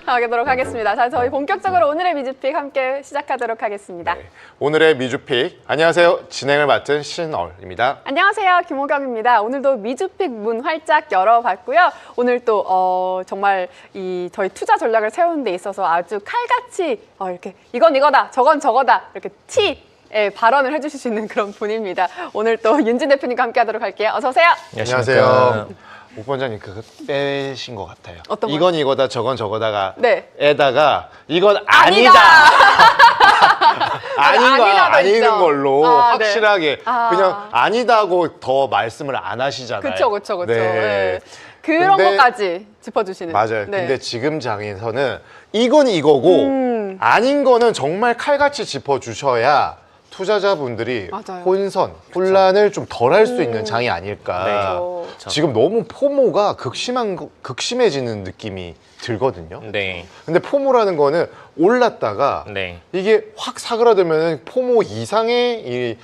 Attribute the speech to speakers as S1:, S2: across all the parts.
S1: 하도록 하겠습니다. 자, 저희 본격적으로 오늘의 미주픽 함께 시작하도록 하겠습니다.
S2: 네, 오늘의 미주픽, 안녕하세요. 진행을 맡은 신얼입니다.
S1: 안녕하세요. 김호경입니다. 오늘도 미주픽 문 활짝 열어봤고요. 오늘 또 정말 저희 투자 전략을 세우는 데 있어서 아주 칼같이 이렇게 이건 이거다, 저건 저거다 이렇게 발언을 해주실 수 있는 그런 분입니다. 오늘 또 윤진 대표님과 함께 하도록 할게요. 어서 오세요.
S2: 안녕하세요. 오 원장님 그거 빼신 것 같아요.
S1: 어떤
S2: 이건 이거다, 저건 저거다가
S1: 네.
S2: 에다가 이건 아니다. 아닌 걸로 확실하게 그냥 아니다고 더 말씀을 안 하시잖아요.
S1: 그렇죠.
S2: 네.
S1: 네. 그런 것까지 짚어주시는.
S2: 맞아요.
S1: 네.
S2: 근데 지금 장에서는 이건 이거고 아닌 거는 정말 칼같이 짚어주셔야 투자자분들이
S1: 맞아요.
S2: 혼란을 좀 덜 할 수 있는 장이 아닐까.
S1: 네.
S2: 지금 너무 포모가 극심해지는 느낌이 들거든요.
S3: 네.
S2: 근데 포모라는 거는 올랐다가
S3: 네.
S2: 이게 확 사그라들면 포모 이상의 이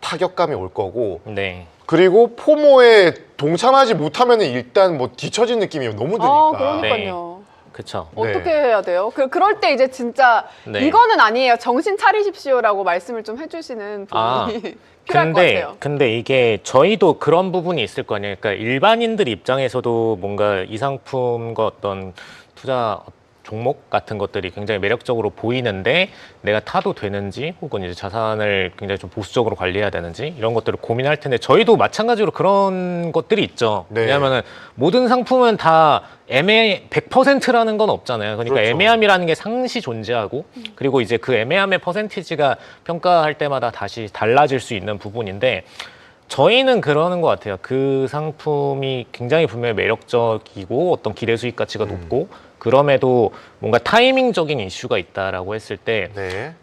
S2: 타격감이 올 거고
S3: 네.
S2: 그리고 포모에 동참하지 못하면 일단 뭐 뒤처진 느낌이 너무 드니까.
S1: 그러니까요.
S3: 그쵸.
S1: 어떻게 해야 돼요? 그럴 때 이제 진짜 이거는 아니에요. 정신 차리십시오라고 말씀을 좀 해주시는 분이 필요할 것 같아요.
S3: 근데 이게 저희도 그런 부분이 있을 거 아니에요. 그러니까 일반인들 입장에서도 뭔가 이 상품과 어떤 투자 종목 같은 것들이 굉장히 매력적으로 보이는데 내가 타도 되는지 혹은 이제 자산을 굉장히 좀 보수적으로 관리해야 되는지 이런 것들을 고민할 텐데 저희도 마찬가지로 그런 것들이 있죠.
S2: 네.
S3: 왜냐하면 모든 상품은 다 100%라는 건 없잖아요. 그러니까
S2: 그렇죠.
S3: 애매함이라는 게 상시 존재하고 그리고 이제 그 애매함의 퍼센티지가 평가할 때마다 다시 달라질 수 있는 부분인데 저희는 그러는 것 같아요. 그 상품이 굉장히 분명히 매력적이고 어떤 기대 수익 가치가 높고 그럼에도 뭔가 타이밍적인 이슈가 있다라고 했을 때
S2: 네.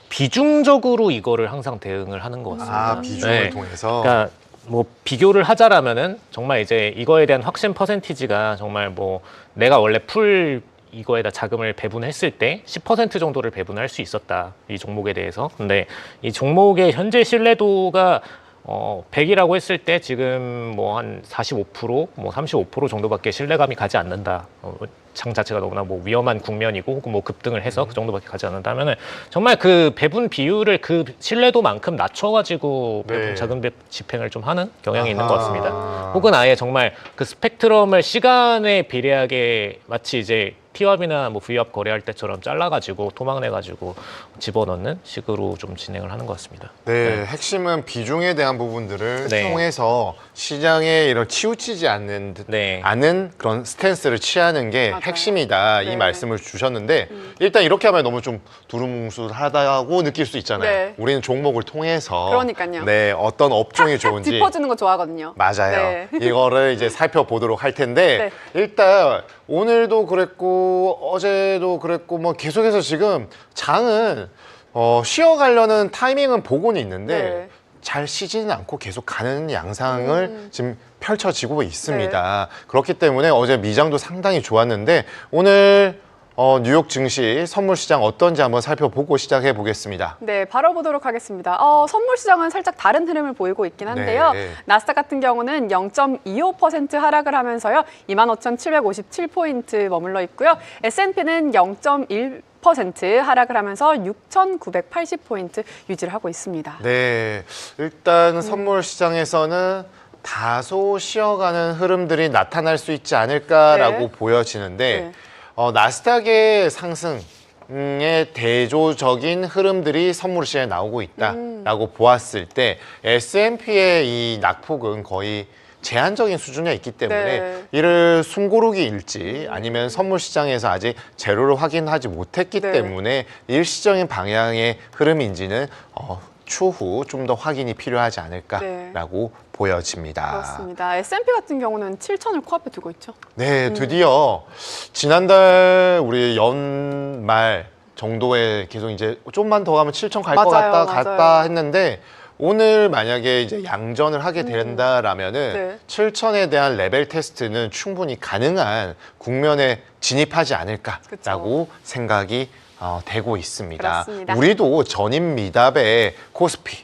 S3: 비중적으로 이거를 항상 대응을 하는 것 같습니다.
S2: 비중을 통해서.
S3: 그러니까 뭐 비교를 하자라면은 정말 이제 이거에 대한 확신 퍼센티지가 정말 뭐 내가 원래 풀 이거에다 자금을 배분했을 때 10% 정도를 배분할 수 있었다. 이 종목에 대해서. 근데 이 종목의 현재 신뢰도가 100이라고 했을 때 지금 뭐 한 45%, 뭐 35% 정도밖에 신뢰감이 가지 않는다. 장 자체가 너무나 뭐 위험한 국면이고 혹은 뭐 급등을 해서 그 정도밖에 가지 않는다면은 정말 그 배분 비율을 그 신뢰도만큼 낮춰가지고 배분 자금 집행을 좀 하는 경향이 있는 것 같습니다. 혹은 아예 정말 그 스펙트럼을 시간에 비례하게 마치 이제 T합이나 뭐 V합 거래할 때처럼 잘라가지고 토막내가지고 집어넣는 식으로 좀 진행을 하는 것 같습니다.
S2: 네, 핵심은 비중에 대한 부분들을
S3: 네.
S2: 통해서 시장에 이런 치우치지 않는 그런 스탠스를 취하는 게
S1: 맞아요.
S2: 핵심이다 이 말씀을 주셨는데 일단 이렇게 하면 너무 좀 두루뭉술하다고 느낄 수 있잖아요.
S1: 네.
S2: 우리는 종목을 통해서
S1: 그러니까요.
S2: 네, 어떤 업종이 좋은지
S1: 짚어주는 거 좋아하거든요.
S2: 맞아요.
S1: 네.
S2: 이거를 이제 살펴보도록 할 텐데 일단 오늘도 그랬고 어제도 그랬고 뭐 계속해서 지금 장은 쉬어가려는 타이밍은 보고는 있는데 잘 쉬지는 않고 계속 가는 양상을 지금 펼쳐지고 있습니다. 그렇기 때문에 어제 미장도 상당히 좋았는데 오늘 뉴욕 증시 선물 시장 어떤지 한번 살펴보고 시작해 보겠습니다.
S1: 네, 바로 보도록 하겠습니다. 선물 시장은 살짝 다른 흐름을 보이고 있긴 한데요. 나스닥 같은 경우는 0.25% 하락을 하면서요. 25,757포인트 머물러 있고요. S&P는 0.1% 하락을 하면서 6,980포인트 유지를 하고 있습니다.
S2: 네, 일단 선물 시장에서는 다소 쉬어가는 흐름들이 나타날 수 있지 않을까라고 보여지는데 나스닥의 상승의 대조적인 흐름들이 선물 시장에 나오고 있다라고 보았을 때 S&P의 이 낙폭은 거의 제한적인 수준에 있기 때문에 이를 숨고르기일지 아니면 선물 시장에서 아직 제로를 확인하지 못했기 때문에 일시적인 방향의 흐름인지는 추후 좀 더 확인이 필요하지 않을까라고 보여집니다.
S1: 그렇습니다. S&P 같은 경우는 7,000을 코앞에 두고 있죠.
S2: 네, 드디어 지난달 우리 연말 정도에 계속 이제 좀만 더 가면 7,000 갈 것 같다 했는데 오늘 만약에 이제 양전을 하게 된다라면은 7,000에 대한 레벨 테스트는 충분히 가능한 국면에 진입하지 않을까라고 생각이 되고 있습니다.
S1: 그렇습니다.
S2: 우리도 전임 미답의 코스피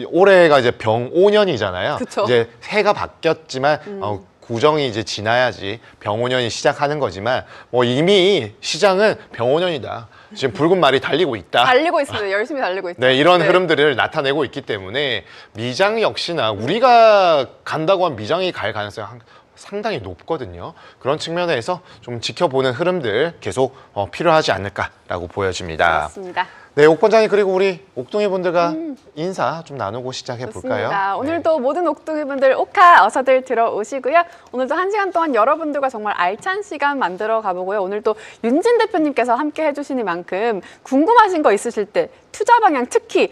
S2: 올해가 이제 병 5년이잖아요.
S1: 그쵸.
S2: 이제 해가 바뀌었지만 우정이 이제 지나야지 병5년이 시작하는 거지만 뭐 이미 시장은 병5년이다. 지금 붉은 말이 달리고 있다.
S1: 달리고 있습니다. 열심히 달리고 있죠.
S2: 네, 이런 흐름들을 나타내고 있기 때문에 미장 역시나 우리가 간다고 하면 미장이 갈 가능성이 상당히 높거든요. 그런 측면에서 좀 지켜보는 흐름들 계속 필요하지 않을까라고 보여집니다.
S1: 맞습니다.
S2: 네, 옥권장님 그리고 우리 옥동이 분들과 인사 좀 나누고 시작해 볼까요?
S1: 좋습니다. 오늘도 모든 옥동이 분들 오카 어서들 들어오시고요. 오늘도 1시간 동안 여러분들과 정말 알찬 시간 만들어 가보고요. 오늘도 윤진 대표님께서 함께 해주시니만큼 궁금하신 거 있으실 때 투자 방향 특히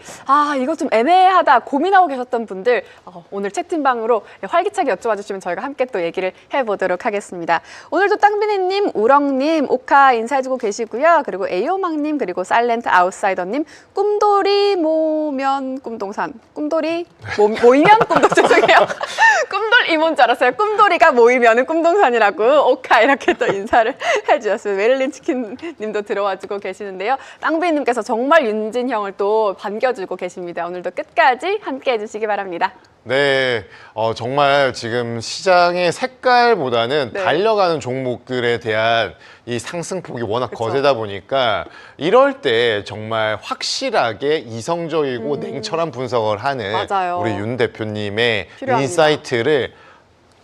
S1: 이거 좀 애매하다 고민하고 계셨던 분들 오늘 채팅방으로 활기차게 여쭤봐 주시면 저희가 함께 또 얘기를 해보도록 하겠습니다. 오늘도 땅비니님, 우렁님, 오카 인사해주고 계시고요. 그리고 에이오망님 그리고 사일렌트 아웃사이더님 꿈돌이 모면 꿈동산 꿈돌이 모이면 꿈동 죄송해요. 꿈돌 이모인 줄 알았어요. 꿈돌이가 모이면은 꿈동산이라고 오카 이렇게 또 인사를 해주셨어요. 메릴린 치킨님도 들어와주고 계시는데요. 땅비님께서 정말 윤진 형을 또 반겨주고 계십니다. 오늘도 끝까지 함께 해주시기 바랍니다.
S2: 네, 정말 지금 시장의 색깔보다는
S1: 네.
S2: 달려가는 종목들에 대한 이 상승폭이 워낙
S1: 그쵸.
S2: 거세다 보니까 이럴 때 정말 확실하게 이성적이고 냉철한 분석을 하는
S1: 맞아요.
S2: 우리 윤 대표님의
S1: 필요합니다.
S2: 인사이트를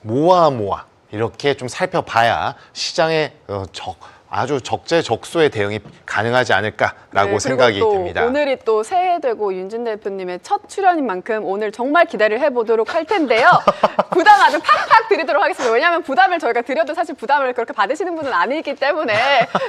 S2: 모아 이렇게 좀 살펴봐야 시장의 아주 적재적소의 대응이 가능하지 않을까라고
S1: 네,
S2: 생각이
S1: 그리고 또
S2: 듭니다.
S1: 오늘이 또 새해 되고 윤진 대표님의 첫 출연인 만큼 오늘 정말 기대를 해보도록 할 텐데요. 부담 아주 팍팍 드리도록 하겠습니다. 왜냐하면 부담을 저희가 드려도 사실 부담을 그렇게 받으시는 분은 아니기 때문에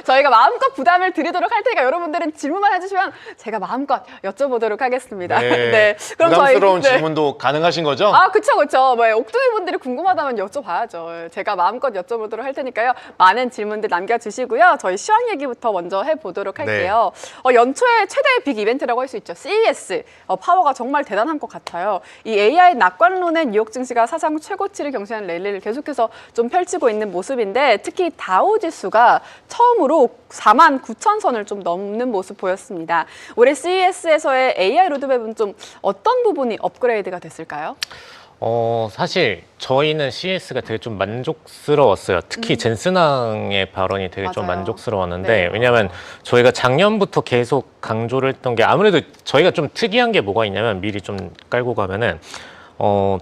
S1: 저희가 마음껏 부담을 드리도록 할 테니까 여러분들은 질문만 해주시면 제가 마음껏 여쭤보도록 하겠습니다.
S2: 네,
S1: 그럼
S2: 부담스러운
S1: 저희,
S2: 질문도 가능하신 거죠?
S1: 그쵸. 뭐, 옥둥이 분들이 궁금하다면 여쭤봐야죠. 제가 마음껏 여쭤보도록 할 테니까요. 많은 질문들 남겨주시고요. 저희 시황 얘기부터 먼저 해보도록 할게요. 연초에 최대 빅 이벤트라고 할 수 있죠. CES. 파워가 정말 대단한 것 같아요. 이 AI 낙관론의 뉴욕 증시가 사상 최고치를 경신하는 랠리를 계속해서 좀 펼치고 있는 모습인데 특히 다우지수가 처음으로 49,000선을 좀 넘는 모습 보였습니다. 올해 CES에서의 AI 로드맵은 좀 어떤 부분이 업그레이드가 됐을까요?
S3: 사실 저희는 CES가 되게 좀 만족스러웠어요. 특히 젠슨왕의 발언이 되게 좀
S1: 맞아요.
S3: 만족스러웠는데
S1: 네.
S3: 왜냐하면 저희가 작년부터 계속 강조를 했던 게 아무래도 저희가 좀 특이한 게 뭐가 있냐면 미리 좀 깔고 가면은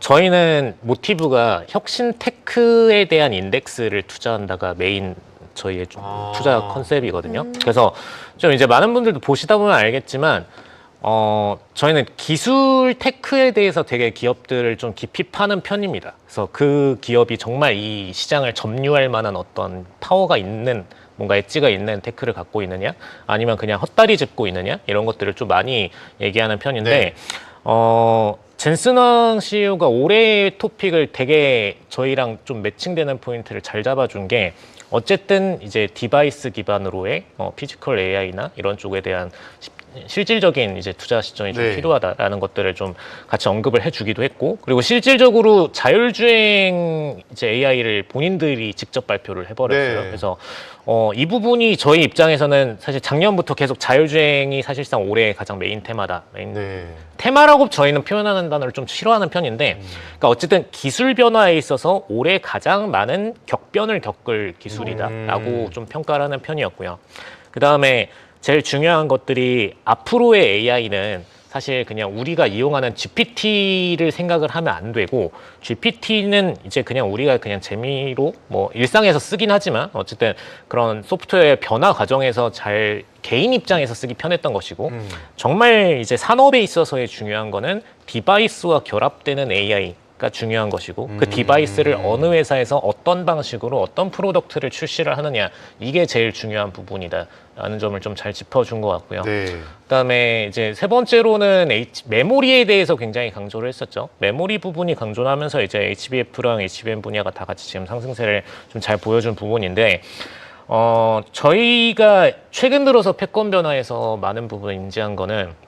S3: 저희는 모티브가 혁신 테크에 대한 인덱스를 투자한다가 메인 저희의 좀 투자 컨셉이거든요. 그래서 좀 이제 많은 분들도 보시다 보면 알겠지만 저희는 기술 테크에 대해서 되게 기업들을 좀 깊이 파는 편입니다. 그래서 그 기업이 정말 이 시장을 점유할 만한 어떤 파워가 있는 뭔가 엣지가 있는 테크를 갖고 있느냐 아니면 그냥 헛다리 짚고 있느냐 이런 것들을 좀 많이 얘기하는 편인데
S2: 네.
S3: 젠슨왕 CEO가 올해의 토픽을 되게 저희랑 좀 매칭되는 포인트를 잘 잡아준 게 어쨌든 이제 디바이스 기반으로의 피지컬 AI나 이런 쪽에 대한 실질적인 이제 투자 시점이 좀
S2: 네.
S3: 필요하다라는 것들을 좀 같이 언급을 해주기도 했고 그리고 실질적으로 자율주행 이제 AI를 본인들이 직접 발표를 해버렸어요.
S2: 네.
S3: 그래서 이 부분이 저희 입장에서는 사실 작년부터 계속 자율주행이 사실상 올해 가장 메인 테마다.
S2: 네.
S3: 테마라고 저희는 표현하는 단어를 좀 싫어하는 편인데 그러니까 어쨌든 기술 변화에 있어서 올해 가장 많은 격변을 겪을 기술이다라고 좀 평가를 하는 편이었고요. 그 다음에 제일 중요한 것들이 앞으로의 AI는 사실 그냥 우리가 이용하는 GPT를 생각을 하면 안 되고 GPT는 이제 그냥 우리가 그냥 재미로 뭐 일상에서 쓰긴 하지만 어쨌든 그런 소프트웨어 변화 과정에서 잘 개인 입장에서 쓰기 편했던 것이고 정말 이제 산업에 있어서의 중요한 거는 디바이스와 결합되는 AI가 중요한 것이고 그 디바이스를 어느 회사에서 어떤 방식으로 어떤 프로덕트를 출시를 하느냐 이게 제일 중요한 부분이다 라는 점을 좀 잘 짚어준 것 같고요.
S2: 네.
S3: 그다음에 이제 세 번째로는 메모리에 대해서 굉장히 강조를 했었죠. 메모리 부분이 강조하면서 이제 HBF랑 HBM 분야가 다 같이 지금 상승세를 좀 잘 보여준 부분인데 저희가 최근 들어서 패권 변화에서 많은 부분을 인지한 거는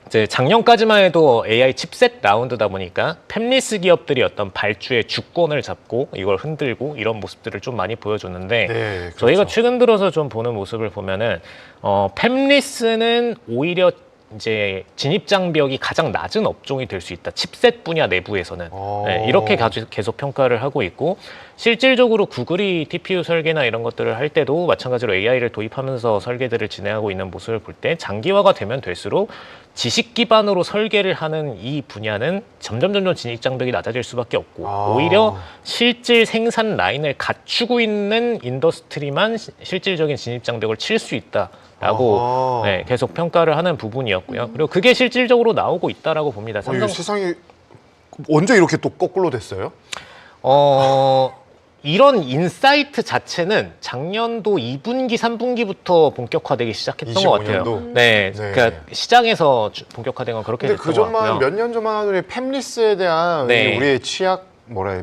S3: 이제 작년까지만 해도 AI 칩셋 라운드다 보니까 팹리스 기업들이 어떤 발주의 주권을 잡고 이걸 흔들고 이런 모습들을 좀 많이 보여줬는데
S2: 네, 그렇죠.
S3: 저희가 최근 들어서 좀 보는 모습을 보면은 팹리스는 오히려 이제 진입 장벽이 가장 낮은 업종이 될 수 있다. 칩셋 분야 내부에서는 네, 이렇게 계속 평가를 하고 있고 실질적으로 구글이 TPU 설계나 이런 것들을 할 때도 마찬가지로 AI를 도입하면서 설계들을 진행하고 있는 모습을 볼 때 장기화가 되면 될수록 지식 기반으로 설계를 하는 이 분야는 점점 진입 장벽이 낮아질 수밖에 없고 오히려 실질 생산 라인을 갖추고 있는 인더스트리만 실질적인 진입 장벽을 칠 수 있다라고 네, 계속 평가를 하는 부분이었고요. 그리고 그게 실질적으로 나오고 있다라고 봅니다. 삼성
S2: 세상이 언제 이렇게 또 거꾸로 됐어요?
S3: 이런 인사이트 자체는 작년도 2분기, 3분기부터 본격화되기 시작했던 것 같아요.
S2: 25년도?
S3: 네,
S2: 네.
S3: 그러니까 시장에서 본격화된 건 그렇게
S2: 근데
S3: 됐던
S2: 그
S3: 것 같고요.
S2: 전만 몇 년 전만 하더니 팹리스에 대한
S3: 네.
S2: 우리의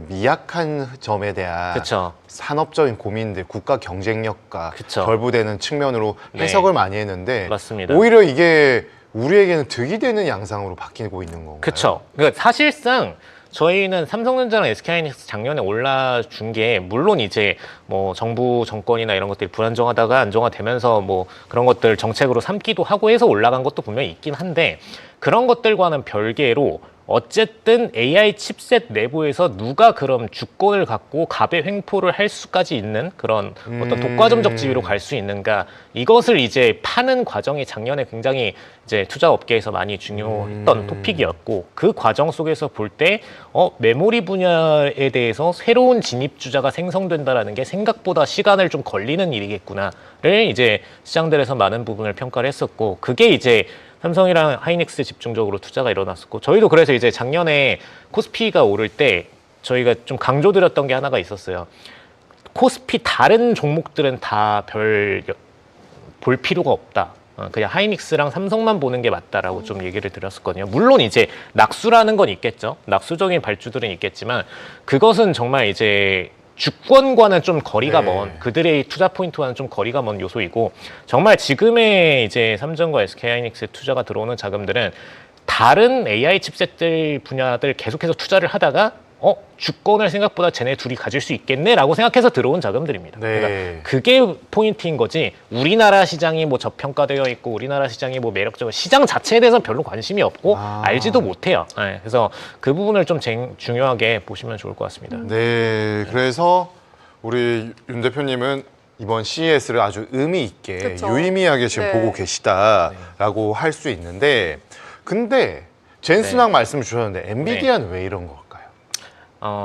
S2: 미약한 점에 대한
S3: 그렇죠.
S2: 산업적인 고민들, 국가 경쟁력과
S3: 그쵸.
S2: 결부되는 측면으로
S3: 네.
S2: 해석을 많이 했는데
S3: 맞습니다.
S2: 오히려 이게 우리에게는 득이 되는 양상으로 바뀌고 있는 건가요?
S3: 그렇죠. 그러니까 사실상 저희는 삼성전자랑 SK하이닉스 작년에 올라준 게 물론 이제 뭐 정부 정권이나 이런 것들이 불안정하다가 안정화되면서 뭐 그런 것들 정책으로 삼기도 하고 해서 올라간 것도 분명히 있긴 한데 그런 것들과는 별개로 어쨌든 AI 칩셋 내부에서 누가 그럼 주권을 갖고 갑의 횡포를 할 수까지 있는 그런 어떤 독과점적 지위로 갈 수 있는가 이것을 이제 파는 과정이 작년에 굉장히 이제 투자 업계에서 많이 중요했던 토픽이었고 그 과정 속에서 볼 때 메모리 분야에 대해서 새로운 진입주자가 생성된다라는 게 생각보다 시간을 좀 걸리는 일이겠구나를 이제 시장들에서 많은 부분을 평가를 했었고 그게 이제 삼성이랑 하이닉스 집중적으로 투자가 일어났었고 저희도 그래서 이제 작년에 코스피가 오를 때 저희가 좀 강조드렸던 게 하나가 있었어요. 코스피 다른 종목들은 다 별 볼 필요가 없다. 그냥 하이닉스랑 삼성만 보는 게 맞다라고 좀 얘기를 드렸었거든요. 물론 이제 낙수라는 건 있겠죠. 낙수적인 발주들은 있겠지만 그것은 정말 이제 주권과는 좀 거리가 먼 그들의 투자 포인트와는 좀 거리가 먼 요소이고 정말 지금의 이제 삼성과 SK하이닉스 투자가 들어오는 자금들은 다른 AI 칩셋들 분야들 계속해서 투자를 하다가 주권을 생각보다 쟤네 둘이 가질 수 있겠네라고 생각해서 들어온 자금들입니다.
S2: 네.
S3: 그러니까 그게 포인트인 거지. 우리나라 시장이 뭐 저평가되어 있고 우리나라 시장이 뭐 매력적인 시장 자체에 대해서는 별로 관심이 없고 알지도 못해요. 네, 그래서 그 부분을 좀 중요하게 보시면 좋을 것 같습니다.
S2: 네, 그래서 우리 윤 대표님은 이번 CES를 아주 의미 있게
S1: 그쵸.
S2: 유의미하게 지금
S1: 네.
S2: 보고 계시다라고 할 수 있는데 근데 젠스랑 말씀 주셨는데 엔비디아는 왜 이런 걸까요?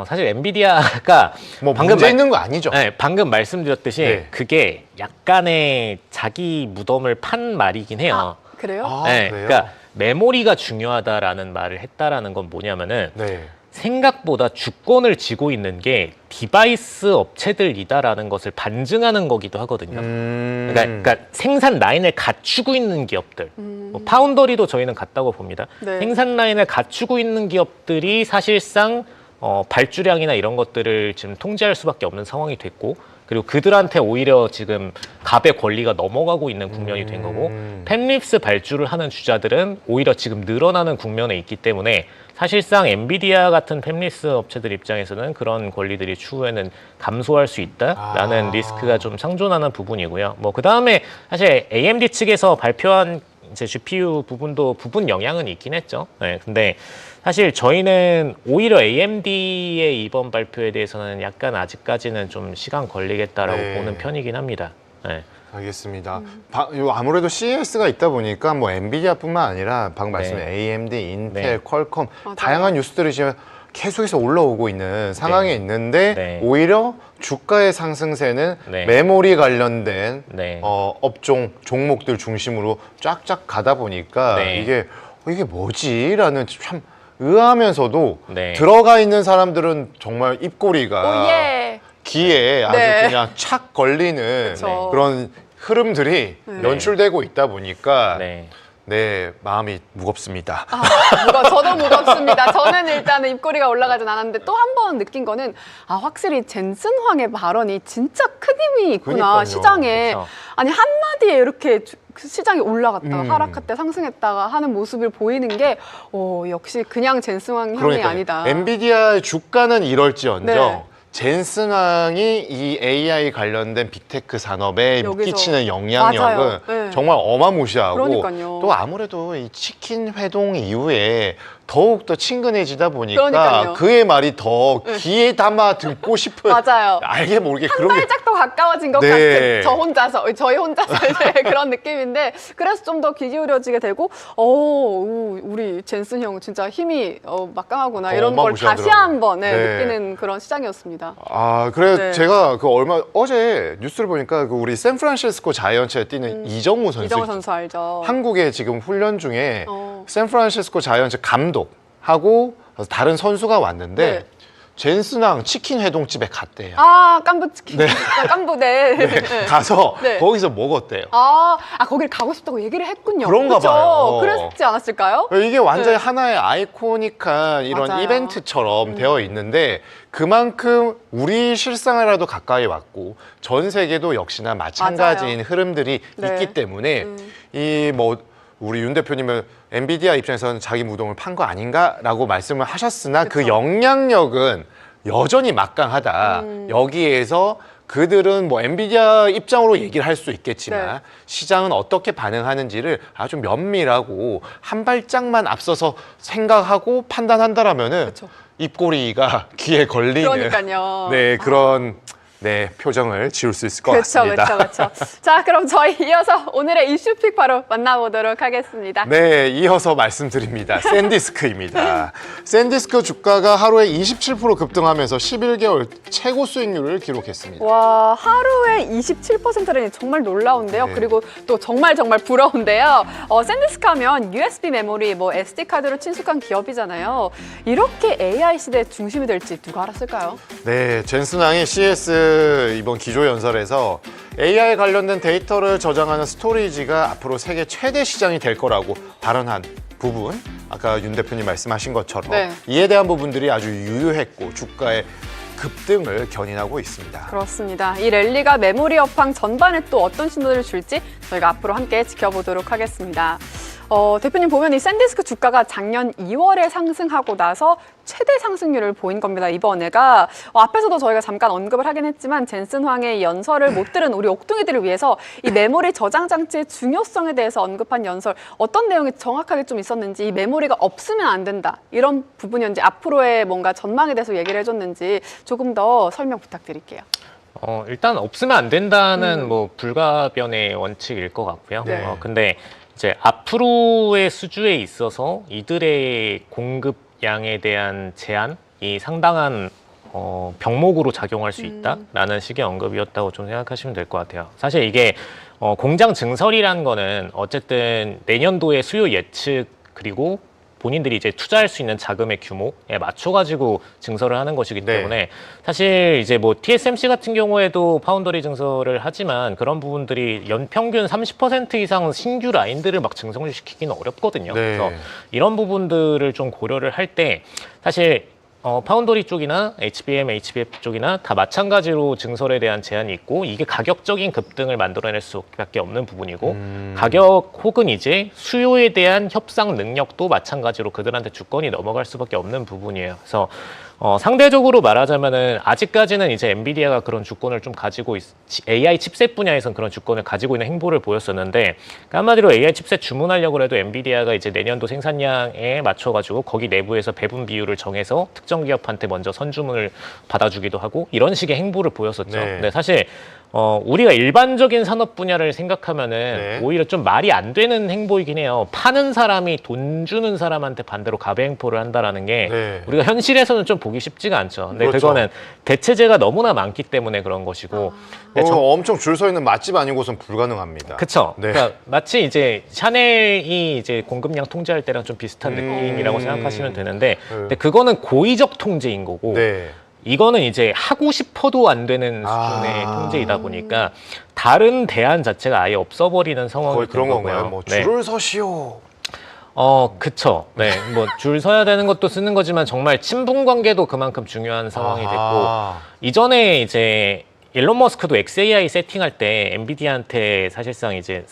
S3: 사실 엔비디아가
S2: 뭐
S3: 방금
S2: 문제 있는 거 아니죠?
S3: 네, 방금 말씀드렸듯이
S2: 네.
S3: 그게 약간의 자기 무덤을 판 말이긴 해요.
S1: 그래요?
S3: 네,
S2: 그래요?
S3: 그러니까 메모리가 중요하다라는 말을 했다라는 건 뭐냐면은
S2: 네.
S3: 생각보다 주권을 쥐고 있는 게 디바이스 업체들이다라는 것을 반증하는 거기도 하거든요. 그러니까 생산 라인을 갖추고 있는 기업들, 뭐 파운더리도 저희는 같다고 봅니다.
S1: 네.
S3: 생산 라인을 갖추고 있는 기업들이 사실상 발주량이나 이런 것들을 지금 통제할 수밖에 없는 상황이 됐고 그리고 그들한테 오히려 지금 갑의 권리가 넘어가고 있는 국면이 된 거고 팹립스 발주를 하는 주자들은 오히려 지금 늘어나는 국면에 있기 때문에 사실상 엔비디아 같은 팹립스 업체들 입장에서는 그런 권리들이 추후에는 감소할 수 있다라는 리스크가 좀 상존하는 부분이고요. 뭐 그다음에 사실 AMD 측에서 발표한 이제 GPU 부분도 부분 영향은 있긴 했죠. 네, 근데 사실 저희는 오히려 AMD의 이번 발표에 대해서는 약간 아직까지는 좀 시간 걸리겠다라고
S2: 네.
S3: 보는 편이긴 합니다. 네.
S2: 알겠습니다. 아무래도 CES가 있다 보니까 뭐 엔비디아뿐만 아니라 방금 말씀드린
S3: 네.
S2: AMD, 인텔,
S3: 네.
S2: 퀄컴
S1: 맞아요.
S2: 다양한 뉴스들이 지금 계속해서 올라오고 있는 상황에
S3: 네.
S2: 있는데
S3: 네.
S2: 오히려 주가의 상승세는
S3: 네.
S2: 메모리 관련된
S3: 네.
S2: 업종 종목들 중심으로 쫙쫙 가다 보니까
S3: 네.
S2: 이게 뭐지라는 참 의아하면서도
S3: 네.
S2: 들어가 있는 사람들은 정말 입꼬리가
S1: 오예.
S2: 귀에 아주
S1: 네.
S2: 그냥 착 걸리는
S1: 그쵸.
S2: 그런 흐름들이 연출되고 있다 보니까 네, 마음이 무겁습니다.
S1: 저도 무겁습니다. 저는 일단은 입꼬리가 올라가진 않았는데 또 한 번 느낀 거는 확실히 젠슨 황의 발언이 진짜 큰 힘이 있구나.
S2: 그러니까요.
S1: 시장에.
S3: 그쵸.
S1: 아니 한마디에 이렇게 시장이 올라갔다가
S2: 음.
S1: 하락했다 상승했다가 하는 모습을 보이는 게 역시 그냥 젠슨 황 형이
S2: 그러니까
S1: 아니다.
S2: 엔비디아의 주가는 이럴지언정
S1: 네.
S2: 젠슨왕이 이 AI 관련된 빅테크 산업에
S1: 여기서.
S2: 끼치는 영향력은
S1: 맞아요. 네.
S2: 정말 어마무시하고
S1: 그러니까요.
S2: 또 아무래도 이 치킨 회동 이후에 더욱더 친근해지다 보니까
S1: 그러니까요.
S2: 그의 말이 더
S1: 네.
S2: 귀에 담아 듣고 싶은
S1: 맞아요.
S2: 알게 모르게
S1: 한
S2: 그런 게
S1: 발짝 더 가까워진 것
S2: 네.
S1: 같은 저희 혼자서 이제 그런 느낌인데 그래서 좀 더 귀 기울여지게 되고 우리 젠슨 형 진짜 힘이 막강하구나 이런 걸 다시
S2: 어마무시하더라고요.
S1: 한번
S2: 네.
S1: 느끼는 그런 시장이었습니다.
S2: 아, 그래
S1: 네.
S2: 제가 어제 뉴스를 보니까 그 우리 샌프란시스코 자이언츠에 뛰는 이정우 선수
S1: 이정우 선수 알죠?
S2: 한국에 지금 훈련 중에
S1: 어.
S2: 샌프란시스코 자이언츠 감독하고 다른 선수가 왔는데
S1: 네.
S2: 젠슨왕 치킨 회동집에 갔대요.
S1: 아 깐부치킨.
S2: 네.
S1: 깐부 네.
S2: 가서
S1: 네.
S2: 거기서 먹었대요.
S1: 거길 가고 싶다고 얘기를 했군요.
S2: 그런가
S1: 그쵸?
S2: 봐요.
S1: 그랬지 않았을까요?
S2: 이게 완전히
S1: 네.
S2: 하나의 아이코닉한 이런
S1: 맞아요.
S2: 이벤트처럼 되어 있는데 그만큼 우리 실생활에도 가까이 왔고 전 세계도 역시나 마찬가지인
S1: 맞아요.
S2: 흐름들이
S1: 네.
S2: 있기 때문에 이 뭐 우리 윤 대표님은 엔비디아 입장에서는 자기 무덤을 판 거 아닌가라고 말씀을 하셨으나 그
S1: 그쵸.
S2: 영향력은 여전히 막강하다. 여기에서 그들은 뭐 엔비디아 입장으로 얘기를 할 수 있겠지만
S1: 네.
S2: 시장은 어떻게 반응하는지를 아주 면밀하고 한 발짝만 앞서서 생각하고 판단한다라면은
S1: 그쵸.
S2: 입꼬리가 귀에 걸리는
S1: 그러니까요.
S2: 네 그런 네 표정을 지울 수 있을 것
S1: 그렇죠,
S2: 같습니다.
S1: 그렇죠. 자, 그럼 저희 이어서 오늘의 이슈픽 바로 만나보도록 하겠습니다.
S2: 네, 이어서 말씀드립니다. 샌디스크입니다. 샌디스크 주가가 하루에 27% 급등하면서 11개월 최고 수익률을 기록했습니다.
S1: 와, 하루에 27%라니 정말 놀라운데요.
S2: 네.
S1: 그리고 또 정말 부러운데요. 샌디스크 하면 USB 메모리, SD 카드로 친숙한 기업이잖아요. 이렇게 AI 시대의 중심이 될지 누가 알았을까요?
S2: 네, 젠슨왕이 CS 이번 기조연설에서 AI 관련된 데이터를 저장하는 스토리지가 앞으로 세계 최대 시장이 될 거라고 발언한 부분, 아까 윤 대표님 말씀하신 것처럼
S1: 네.
S2: 이에 대한 부분들이 아주 유효했고 주가의 급등을 견인하고 있습니다.
S1: 그렇습니다. 이 랠리가 메모리 업황 전반에 또 어떤 신호를 줄지 저희가 앞으로 함께 지켜보도록 하겠습니다. 대표님 보면 이 샌디스크 주가가 작년 2월에 상승하고 나서 최대 상승률을 보인 겁니다. 이번에가 앞에서도 저희가 잠깐 언급을 하긴 했지만 젠슨 황의 연설을 못 들은 우리 옥둥이들을 위해서 이 메모리 저장 장치의 중요성에 대해서 언급한 연설 어떤 내용이 정확하게 좀 있었는지 이 메모리가 없으면 안 된다 이런 부분이었는지 앞으로의 뭔가 전망에 대해서 얘기를 해줬는지 조금 더 설명 부탁드릴게요.
S3: 일단 없으면 안 된다는 뭐 불가변의 원칙일 것 같고요.
S2: 네.
S3: 근데 이제 앞으로의 수주에 있어서 이들의 공급량에 대한 제한이 상당한 병목으로 작용할 수 있다라는 식의 언급이었다고 좀 생각하시면 될 것 같아요. 사실 이게 공장 증설이라는 거는 어쨌든 내년도의 수요 예측 그리고 본인들이 이제 투자할 수 있는 자금의 규모에 맞춰가지고 증설을 하는 것이기
S2: 네.
S3: 때문에 사실 이제 뭐 TSMC 같은 경우에도 파운더리 증설을 하지만 그런 부분들이 연평균 30% 이상 신규 라인들을 막 증설시키기는 어렵거든요.
S2: 네.
S3: 그래서 이런 부분들을 좀 고려를 할 때 사실 파운더리 쪽이나 HBM, HBF 쪽이나 다 마찬가지로 증설에 대한 제한이 있고 이게 가격적인 급등을 만들어낼 수밖에 없는 부분이고 가격 혹은 이제 수요에 대한 협상 능력도 마찬가지로 그들한테 주권이 넘어갈 수밖에 없는 부분이에요. 그래서 상대적으로 말하자면은 아직까지는 이제 엔비디아가 그런 주권을 좀 가지고 AI 칩셋 분야에서는 그런 주권을 가지고 있는 행보를 보였었는데 그러니까 한마디로 AI 칩셋 주문하려고 해도 엔비디아가 이제 내년도 생산량에 맞춰가지고 거기 내부에서 배분 비율을 정해서 특정 기업한테 먼저 선주문을 받아주기도 하고 이런 식의 행보를 보였었죠.
S2: 네.
S3: 근데 사실 우리가 일반적인 산업 분야를 생각하면은
S2: 네.
S3: 오히려 좀 말이 안 되는 행보이긴 해요. 파는 사람이 돈 주는 사람한테 반대로 가배행포를 한다라는 게
S2: 네.
S3: 우리가 현실에서는 좀 보기 쉽지가 않죠. 근데
S2: 그렇죠.
S3: 그거는 대체재가 너무나 많기 때문에 그런 것이고. 근데
S2: 엄청 줄 서 있는 맛집 아니고선 불가능합니다.
S3: 그쵸.
S2: 네.
S3: 그러니까 마치 이제 샤넬이 이제 공급량 통제할 때랑 좀 비슷한 느낌이라고 생각하시면 되는데, 근데 그거는 고의적 통제인 거고,
S2: 네.
S3: 이거는 이제 하고 싶어도 안 되는 수준의 통제이다 보니까 다른 대안 자체가 아예 없어버리는 상황이
S2: 거의 그런
S3: 된
S2: 건가요?
S3: 거고요.
S2: 뭐
S3: 네.
S2: 줄을 서시오.
S3: 그쵸. 네. 뭐 줄 서야 되는 것도 쓰는 거지만 정말 친분 관계도 그만큼 중요한 상황이 됐고, 이전에 이제 일론 머스크도 XAI 세팅할 때 엔비디아한테 사실상 이제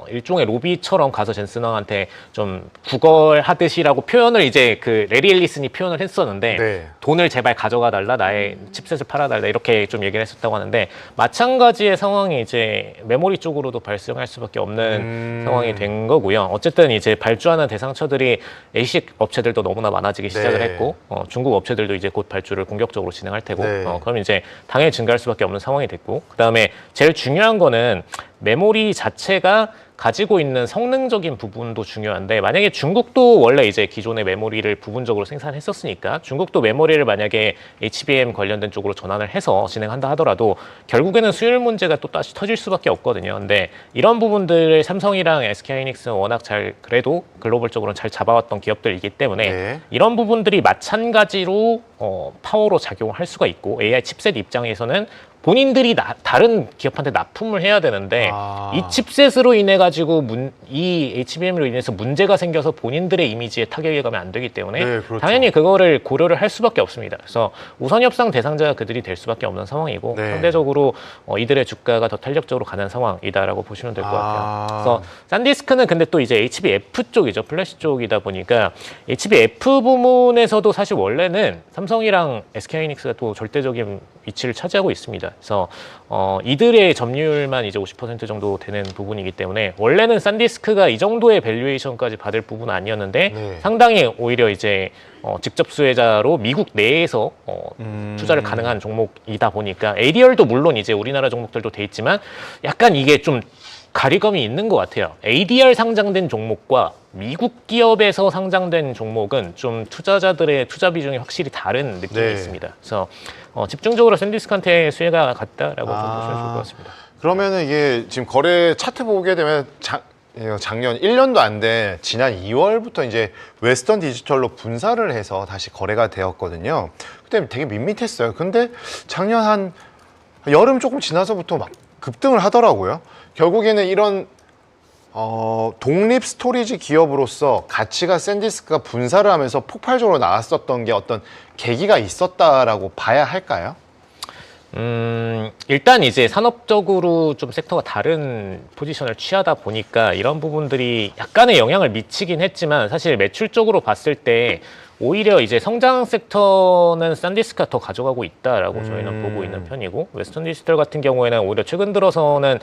S3: 일종의 로비처럼 가서 젠슨 황한테 좀 구걸하듯이라고 표현을 이제 그 레리 앨리슨이 표현을 했었는데
S2: 네.
S3: 돈을 제발 가져가 달라, 나의 칩셋을 팔아달라 이렇게 좀 얘기를 했었다고 하는데 마찬가지의 상황이 이제 메모리 쪽으로도 발생할 수밖에 없는 상황이 된 거고요. 어쨌든 이제 발주하는 대상처들이 ASIC 업체들도 너무나 많아지기 시작을
S2: 네.
S3: 했고 중국 업체들도 이제 곧 발주를 본격적으로 진행할 테고
S2: 네.
S3: 그럼 이제 당연히 증가할 수밖에 없는 상황이 됐고 그다음에 제일 중요한 거는 메모리 자체가 가지고 있는 성능적인 부분도 중요한데 만약에 중국도 원래 이제 기존의 메모리를 부분적으로 생산했었으니까 중국도 메모리를 만약에 HBM 관련된 쪽으로 전환을 해서 진행한다 하더라도 결국에는 수율 문제가 또 다시 터질 수밖에 없거든요. 근데 이런 부분들을 삼성이랑 SK하이닉스는 워낙 잘 그래도 글로벌적으로는 잘 잡아왔던 기업들이기 때문에
S2: 네.
S3: 이런 부분들이 마찬가지로 파워로 작용할 수가 있고 AI 칩셋 입장에서는 본인들이 다른 기업한테 납품을 해야 되는데 이 칩셋으로 인해 가지고 이 HBM으로 인해서 문제가 생겨서 본인들의 이미지에 타격이 가면 안 되기 때문에
S2: 네, 그렇죠.
S3: 당연히 그거를 고려를 할 수밖에 없습니다. 그래서 우선 협상 대상자가 그들이 될 수밖에 없는 상황이고
S2: 네.
S3: 상대적으로 이들의 주가가 더 탄력적으로 가는 상황이다라고 보시면 될 것 같아요. 그래서 산디스크는 근데 또 이제 HBF 쪽이죠. 플래시 쪽이다 보니까 HBF 부문에서도 사실 원래는 삼성이랑 SK하이닉스가 또 절대적인 위치를 차지하고 있습니다. 그래서 이들의 점유율만 이제 50% 정도 되는 부분이기 때문에 원래는 산디스크가 이 정도의 밸류에이션까지 받을 부분은 아니었는데
S2: 네.
S3: 상당히 오히려 이제 직접 수혜자로 미국 내에서 투자를 가능한 종목이다 보니까 ADR도 물론 이제 우리나라 종목들도 돼 있지만 약간 이게 좀 가리감이 있는 것 같아요. ADR 상장된 종목과 미국 기업에서 상장된 종목은 좀 투자자들의 투자 비중이 확실히 다른 느낌이
S2: 네.
S3: 있습니다. 그래서 집중적으로 샌디스크한테 수혜가 갔다라고 좀 보시면 좋을 것 같습니다.
S2: 그러면은 이게 지금 거래 차트 보게 되면 작년 1년도 안 돼 지난 2월부터 이제 웨스턴 디지털로 분사를 해서 다시 거래가 되었거든요. 그때 되게 밋밋했어요. 근데 작년 한 여름 조금 지나서부터 막 급등을 하더라고요. 결국에는 이런 독립 스토리지 기업으로서 가치가 샌디스크가 분사를 하면서 폭발적으로 나왔었던 게 어떤 계기가 있었다라고 봐야 할까요?
S3: 일단 이제 산업적으로 좀 섹터가 다른 포지션을 취하다 보니까 이런 부분들이 약간의 영향을 미치긴 했지만 사실 매출적으로 봤을 때 오히려 이제 성장 섹터는 샌디스크가 더 가져가고 있다라고 저희는 보고 있는 편이고 웨스턴 디지털 같은 경우에는 오히려 최근 들어서는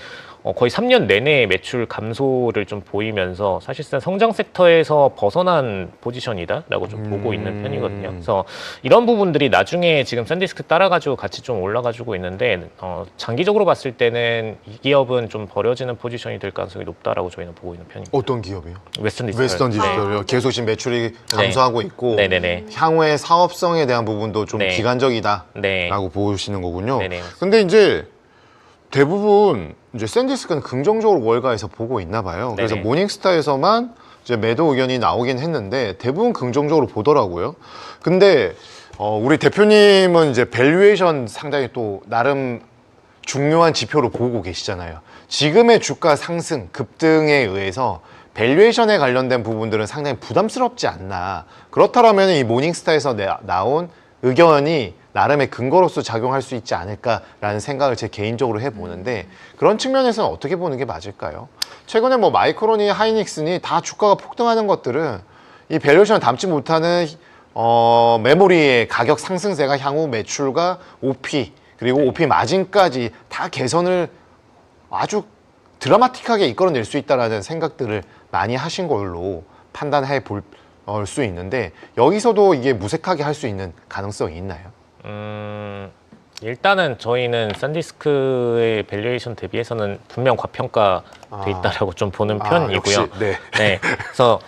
S3: 거의 3년 내내 매출 감소를 좀 보이면서 사실상 성장 섹터에서 벗어난 포지션이다라고 좀 보고 있는 편이거든요. 그래서 이런 부분들이 나중에 지금 샌디스크 따라가지고 같이 좀 올라가지고 있는데 장기적으로 봤을 때는 이 기업은 좀 버려지는 포지션이 될 가능성이 높다라고 저희는 보고 있는 편입니다.
S2: 어떤 기업이요?
S3: 웨스턴 디지털.
S2: 웨스턴 디지털이요. 계속 지금 매출이 감소하고 있고
S3: 네네네.
S2: 향후의 사업성에 대한 부분도 좀
S3: 네.
S2: 기간적이다라고
S3: 네.
S2: 보시는 거군요.
S3: 네네.
S2: 근데 이제 대부분 이제 샌디스크는 긍정적으로 월가에서 보고 있나 봐요. 그래서
S3: 네네.
S2: 모닝스타에서만 이제 매도 의견이 나오긴 했는데 대부분 긍정적으로 보더라고요. 근데 우리 대표님은 이제 밸류에이션 상당히 또 나름 중요한 지표로 보고 계시잖아요. 지금의 주가 상승, 급등에 의해서 밸류에이션에 관련된 부분들은 상당히 부담스럽지 않나. 그렇다면 이 모닝스타에서 나온 의견이 나름의 근거로서 작용할 수 있지 않을까라는 생각을 제 개인적으로 해보는데 그런 측면에서는 어떻게 보는 게 맞을까요? 최근에 뭐 마이크론이 하이닉스니 다 주가가 폭등하는 것들은 이 밸류에이션을 담지 못하는 메모리의 가격 상승세가 향후 매출과 OP 그리고 OP 마진까지 다 개선을 아주 드라마틱하게 이끌어낼 수 있다는 생각들을 많이 하신 걸로 판단해 볼 수 있는데 여기서도 이게 무색하게 할 수 있는 가능성이 있나요?
S3: 일단은 저희는 샌디스크의 밸류에이션 대비해서는 분명 과평가돼 있다라고 좀 보는 편이고요.
S2: 역시, 네.
S3: 네. 그래서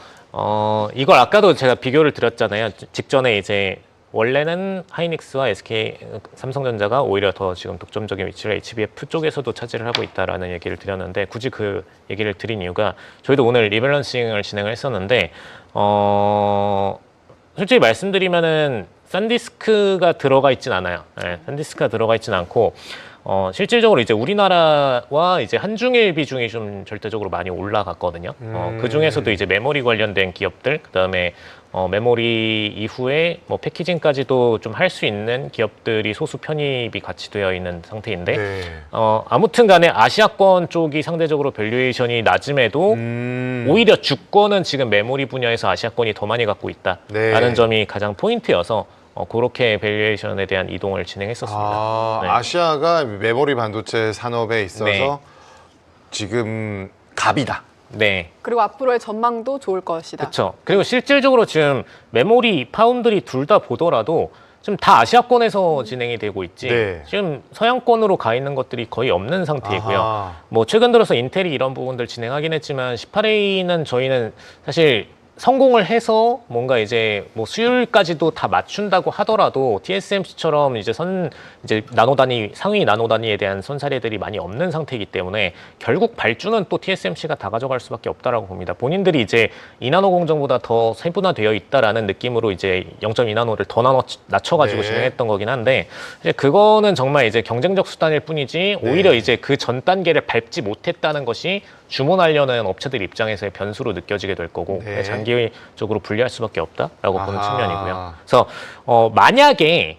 S3: 이걸 아까도 제가 비교를 드렸잖아요. 직전에 이제 원래는 하이닉스와 SK 삼성전자가 오히려 더 지금 독점적인 위치를 HBF 쪽에서도 차지를 하고 있다라는 얘기를 드렸는데 굳이 그 얘기를 드린 이유가 저희도 오늘 리밸런싱을 진행을 했었는데 솔직히 말씀드리면은 샌디스크가 들어가 있진 않아요. 네, 샌디스크가 들어가 있진 않고 실질적으로 이제 우리나라와 이제 한중일 비중이 좀 절대적으로 많이 올라갔거든요. 그 중에서도 이제 메모리 관련된 기업들, 그다음에 메모리 이후에 뭐 패키징까지도 좀 할 수 있는 기업들이 소수 편입이 같이 되어 있는 상태인데
S2: 네.
S3: 아무튼간에 아시아권 쪽이 상대적으로 밸류에이션이 낮음에도 오히려 주권은 지금 메모리 분야에서 아시아권이 더 많이 갖고 있다라는
S2: 네.
S3: 점이 가장 포인트여서 그렇게 밸류에이션에 대한 이동을 진행했었습니다. 네.
S2: 아시아가 메모리 반도체 산업에 있어서
S3: 네.
S2: 지금 갑이다.
S3: 네.
S1: 그리고 앞으로의 전망도 좋을 것이다.
S3: 그렇죠. 그리고 실질적으로 지금 메모리, 파운드리 둘 다 보더라도 지금 다 아시아권에서 진행이 되고 있지.
S2: 네.
S3: 지금 서양권으로 가 있는 것들이 거의 없는 상태이고요.
S2: 아하.
S3: 뭐 최근 들어서 인텔이 이런 부분들 진행하긴 했지만 18A는 저희는 사실 성공을 해서 뭔가 이제 뭐 수율까지도 다 맞춘다고 하더라도 TSMC처럼 이제 나노 단위, 상위 나노 단위에 대한 선사례들이 많이 없는 상태이기 때문에 결국 발주는 또 TSMC가 다 가져갈 수밖에 없다라고 봅니다. 본인들이 이제 2나노 공정보다 더 세분화되어 있다라는 느낌으로 이제 0.2나노를 더 낮춰가지고
S2: 네.
S3: 진행했던 거긴 한데 이제 그거는 정말 이제 경쟁적 수단일 뿐이지 오히려
S2: 네.
S3: 이제 그 전 단계를 밟지 못했다는 것이 주문하려는 업체들 입장에서의 변수로 느껴지게 될 거고
S2: 네.
S3: 장기적으로 불리할 수밖에 없다라고 보는
S2: 아하.
S3: 측면이고요. 그래서 만약에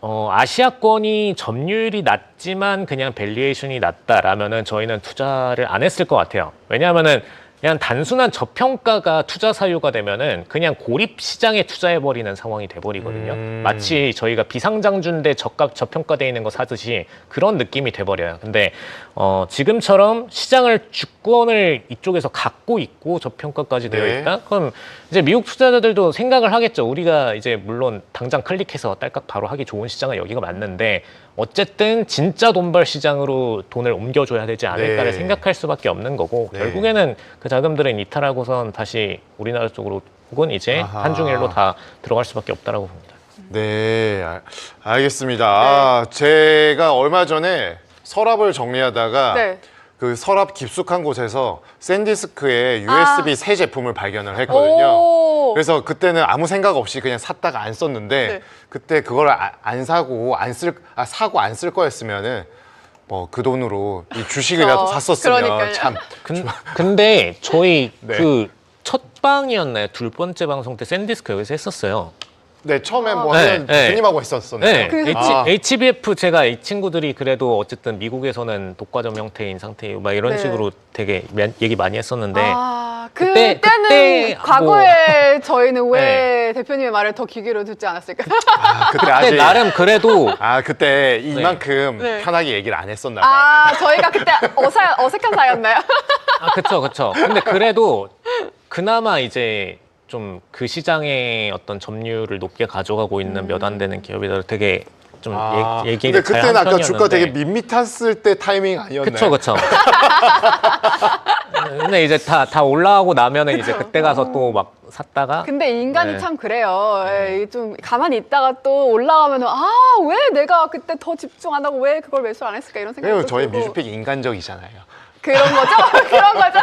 S3: 아시아권이 점유율이 낮지만 그냥 밸류에이션이 낮다라면은 저희는 투자를 안 했을 것 같아요. 왜냐하면은 그냥 단순한 저평가가 투자 사유가 되면은 그냥 고립 시장에 투자해버리는 상황이 돼버리거든요. 마치 저희가 비상장주인데 저평가되어 있는 거 사듯이 그런 느낌이 돼버려요. 근데 지금처럼 시장을 주권을 이쪽에서 갖고 있고 저평가까지 되어
S2: 네.
S3: 있다? 그럼 이제 미국 투자자들도 생각을 하겠죠. 우리가 이제 물론 당장 클릭해서 딸깍 바로 하기 좋은 시장은 여기가 맞는데 어쨌든 진짜 돈벌 시장으로 돈을 옮겨줘야 되지 않을까를
S2: 네.
S3: 생각할 수밖에 없는 거고
S2: 네.
S3: 결국에는 그 자금들은 이탈하고선 다시 우리나라 쪽으로 혹은 이제
S2: 아하.
S3: 한중일로 다 들어갈 수밖에 없다라고 봅니다.
S2: 네, 알겠습니다. 제가 얼마 전에 서랍을 정리하다가
S1: 네.
S2: 그 서랍 깊숙한 곳에서 샌디스크의 USB 새 제품을 발견을 했거든요.
S1: 오.
S2: 그래서 그때는 아무 생각 없이 그냥 샀다가 안 썼는데
S1: 네.
S2: 그때 그걸 안 사고 사고 안 쓸 거였으면은 뭐 그 돈으로 이 주식이라도 샀었으면
S1: 그러니까요.
S2: 참.
S3: 근데 저희
S2: 네.
S3: 그 첫 방이었나요? 둘 번째 방송 때 샌디스크 여기서 했었어요.
S2: 네, 처음에 뭐
S3: 네,
S2: 하는
S3: 네.
S2: 교수님하고 했었었는데.
S3: 네,
S2: 아.
S3: HBF 제가 이 친구들이 그래도 어쨌든 미국에서는 독과점 형태인 상태이고 막 이런
S1: 네.
S3: 식으로 되게 얘기 많이 했었는데
S1: 그때는
S3: 그때
S1: 과거에 저희는 왜 대표님의 말을 더 귀 기울여 듣지 않았을까?
S2: 그때
S3: 그때
S2: 아직
S3: 나름 그래도
S2: 그때 이만큼
S1: 네.
S2: 편하게 얘기를 안 했었나 봐요.
S1: 저희가 그때 어색한 사이였나요?
S3: 그쵸. 근데 그래도 그나마 이제 좀 그 시장의 어떤 점유율을 높게 가져가고 있는 몇 안 되는 기업이라 되게 좀 얘기를
S2: 근데 그때는 아까 주가 되게 밋밋했을 때 타이밍 아니었나요?
S3: 그쵸. 근데 이제 다 올라가고 나면은 이제 그때 가서 또 막 샀다가
S1: 근데 인간이
S3: 네.
S1: 참 그래요. 좀 가만히 있다가 또 올라가면 왜 내가 그때 더 집중 안 하고 왜 그걸 매수 안 했을까 이런 생각이
S2: 왜냐면
S1: 또
S2: 저희
S1: 들고.
S2: 뮤직픽 인간적이잖아요.
S1: 그런 거죠? 그런 거죠?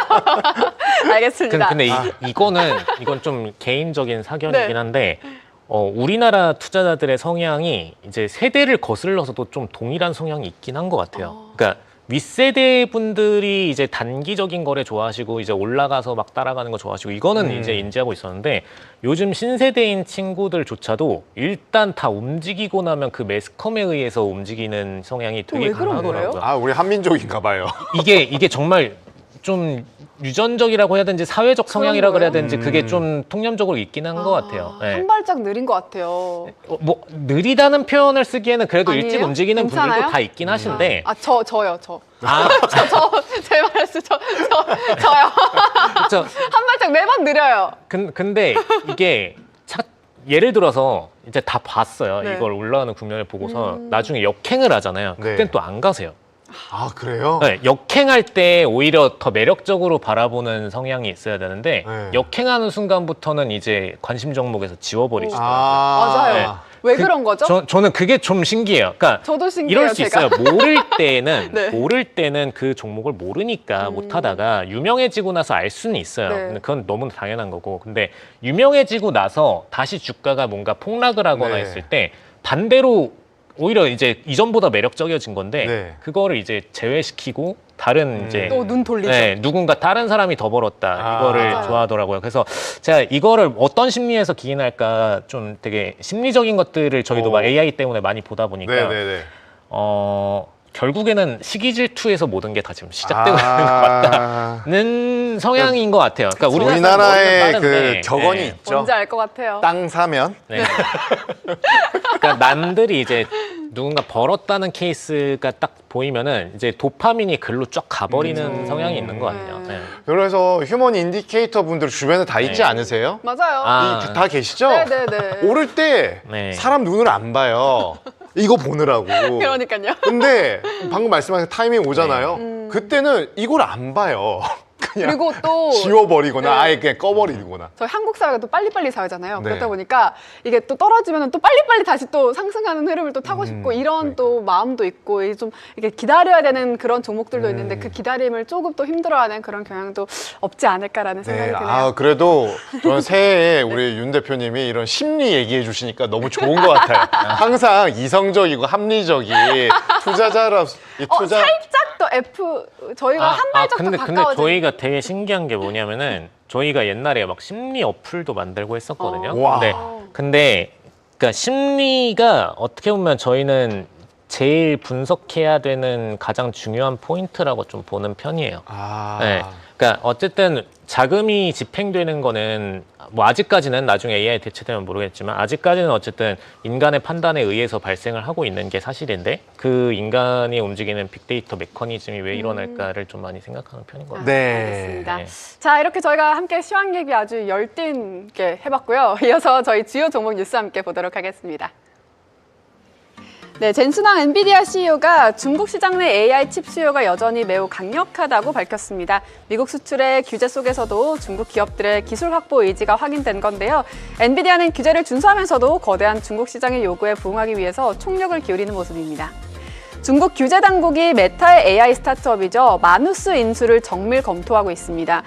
S1: 알겠습니다.
S3: 근데 이건 좀 개인적인 사견이긴
S1: 네.
S3: 한데 우리나라 투자자들의 성향이 이제 세대를 거슬러서도 좀 동일한 성향이 있긴 한 것 같아요. 그러니까 윗세대 분들이 이제 단기적인 거래 좋아하시고 이제 올라가서 막 따라가는 거 좋아하시고 이거는 이제 인지하고 있었는데 요즘 신세대인 친구들조차도 일단 다 움직이고 나면 그 매스컴에 의해서 움직이는 성향이 되게
S1: 왜 그런
S3: 강하더라고요.
S2: 우리 한민족인가 봐요.
S3: 이게 정말 좀 유전적이라고 해야 되는지 사회적 성향이라 그래야 되는지 그게 좀 통념적으로 있긴 한 것 같아요. 네.
S1: 한 발짝 느린 것 같아요.
S3: 뭐 느리다는 표현을 쓰기에는 그래도
S1: 아니에요?
S3: 일찍 움직이는
S1: 괜찮아요?
S3: 분들도 다 있긴 하신데
S1: 저요.
S3: 아,
S1: 제 말했어. 저요.
S3: 그렇죠.
S1: 한 발짝 매번 느려요.
S3: 근데 이게 예를 들어서 이제 다 봤어요.
S1: 네.
S3: 이걸 올라가는 국면을 보고서 나중에 역행을 하잖아요.
S2: 네.
S3: 그땐 또 안 가세요.
S2: 그래요?
S3: 네, 역행할 때 오히려 더 매력적으로 바라보는 성향이 있어야 되는데
S2: 네.
S3: 역행하는 순간부터는 이제 관심 종목에서 지워버리시더라고요.
S1: 맞아요.
S3: 네.
S1: 왜 그런 거죠?
S3: 저는 그게 좀 신기해요. 그러니까
S1: 저도 신기해요.
S3: 이럴 수
S1: 제가.
S3: 있어요.
S1: 네.
S3: 모를 때는 그 종목을 모르니까 못하다가 유명해지고 나서 알 수는 있어요.
S1: 네.
S3: 근데 그건 너무 당연한 거고. 근데 유명해지고 나서 다시 주가가 뭔가 폭락을 하거나
S2: 네.
S3: 했을 때 반대로 오히려 이제 이전보다 매력적이어진 건데
S2: 네.
S3: 그거를 이제 제외시키고 다른 이제
S1: 또 눈 돌리죠.
S3: 네, 누군가 다른 사람이 더 벌었다 이거를
S1: 맞아요.
S3: 좋아하더라고요. 그래서 제가 이거를 어떤 심리에서 기인할까 좀 되게 심리적인 것들을 저희도 막 AI 때문에 많이 보다 보니까
S2: 네네네.
S3: 결국에는 시기 질투에서 모든 게 다 지금 시작되고 있는 것 같다는 그런 성향인 것 같아요. 그러니까 우리
S2: 우리나라의 그
S3: 빠른데,
S2: 격언이
S3: 네.
S2: 있죠.
S1: 뭔지 알 것 같아요.
S2: 땅 사면
S3: 네. 그러니까 남들이 이제 누군가 벌었다는 케이스가 딱 보이면은 이제 도파민이 글로 쫙 가버리는 성향이 있는 것 같아요. 네.
S2: 그래서 휴먼 인디케이터 분들 주변에 다 있지
S3: 네.
S2: 않으세요?
S1: 맞아요.
S3: 아.
S2: 다 계시죠?
S1: 네네네.
S2: 오를 때
S3: 네.
S2: 사람 눈을 안 봐요. 이거 보느라고.
S1: 그러니까요.
S2: 근데 방금 말씀하신 타이밍 오잖아요. 그때는 이걸 안 봐요. 그냥
S1: 그리고 또
S2: 지워버리거나
S1: 네.
S2: 아예 그냥 꺼버리거나.
S1: 저희 한국 사회가 또 빨리빨리 사회잖아요.
S2: 네.
S1: 그러다 보니까 이게 또 떨어지면 또 빨리빨리 다시 또 상승하는 흐름을 또 타고 싶고 이런
S2: 네.
S1: 또 마음도 있고 이게 좀 이게 기다려야 되는 그런 종목들도 있는데 그 기다림을 조금 또 힘들어하는 그런 경향도 없지 않을까라는 생각이
S2: 네,
S1: 드네요.
S2: 그래도 저는 새해에 우리 윤 대표님이 이런 심리 얘기해 주시니까 너무 좋은 것 같아요. 항상 이성적이고 합리적인 투자자로서 이 투자
S1: 살짝 또 F 저희가 한 발짝 더
S3: 근데
S1: 가까워진
S3: 저희가 되게 신기한 게 뭐냐면은 저희가 옛날에 막 심리 어플도 만들고 했었거든요.
S2: 와.
S3: 근데 그러니까 심리가 어떻게 보면 저희는 제일 분석해야 되는 가장 중요한 포인트라고 좀 보는 편이에요. 네. 그러니까 어쨌든 자금이 집행되는 거는 뭐 아직까지는 나중에 AI 대체되면 모르겠지만 아직까지는 어쨌든 인간의 판단에 의해서 발생을 하고 있는 게 사실인데 그 인간이 움직이는 빅데이터 메커니즘이 왜 일어날까를 좀 많이 생각하는 편인 것 같아요.
S2: 네.
S1: 알겠습니다.
S3: 네.
S1: 자, 이렇게 저희가 함께 시황 얘기 아주 열띤게 해봤고요. 이어서 저희 주요 종목 뉴스 함께 보도록 하겠습니다. 네, 젠슨왕 엔비디아 CEO가 중국 시장 내 AI 칩 수요가 여전히 매우 강력하다고 밝혔습니다. 미국 수출의 규제 속에서도 중국 기업들의 기술 확보 의지가 확인된 건데요. 엔비디아는 규제를 준수하면서도 거대한 중국 시장의 요구에 부응하기 위해서 총력을 기울이는 모습입니다. 중국 규제 당국이 메타의 AI 스타트업이죠. 마누스 인수를 정밀 검토하고 있습니다.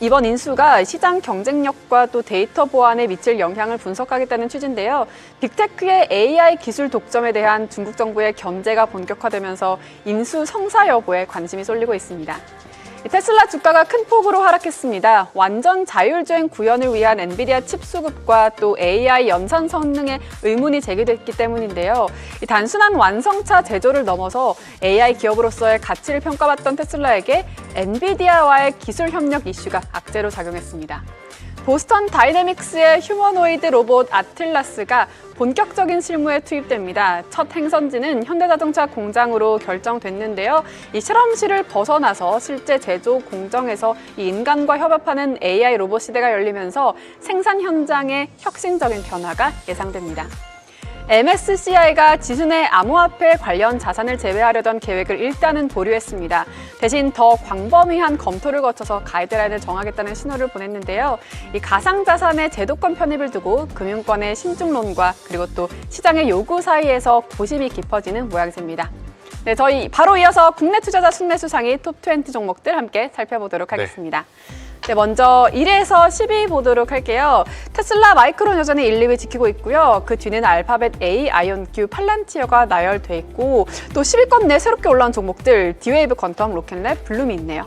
S1: 이번 인수가 시장 경쟁력과 또 데이터 보안에 미칠 영향을 분석하겠다는 취지인데요. 빅테크의 AI 기술 독점에 대한 중국 정부의 견제가 본격화되면서 인수 성사 여부에 관심이 쏠리고 있습니다. 테슬라 주가가 큰 폭으로 하락했습니다. 완전 자율주행 구현을 위한 엔비디아 칩 수급과 또 AI 연산 성능에 의문이 제기됐기 때문인데요. 이 단순한 완성차 제조를 넘어서 AI 기업으로서의 가치를 평가받던 테슬라에게 엔비디아와의 기술 협력 이슈가 악재로 작용했습니다. 보스턴 다이내믹스의 휴머노이드 로봇 아틀라스가 본격적인 실무에 투입됩니다. 첫 행선지는 현대자동차 공장으로 결정됐는데요. 이 실험실을 벗어나서 실제 제조 공정에서 이 인간과 협업하는 AI 로봇 시대가 열리면서 생산 현장에 혁신적인 변화가 예상됩니다. MSCI가 지수내 암호화폐 관련 자산을 제외하려던 계획을 일단은 보류했습니다. 대신 더 광범위한 검토를 거쳐서 가이드라인을 정하겠다는 신호를 보냈는데요. 이 가상자산의 제도권 편입을 두고 금융권의 신중론과 그리고 또 시장의 요구 사이에서 고심이 깊어지는 모양새입니다. 네, 저희 바로 이어서 국내 투자자 순매수 상위 톱20 종목들 함께 살펴보도록 하겠습니다. 네, 먼저 1위에서 10위 보도록 할게요. 테슬라 마이크론 여전히 1, 2위 지키고 있고요. 그 뒤는 알파벳 A, 아이온큐, 팔란티어가 나열돼 있고 또 10위권 내 새롭게 올라온 종목들 디웨이브, 퀀텀, 로켓랩, 블룸이 있네요.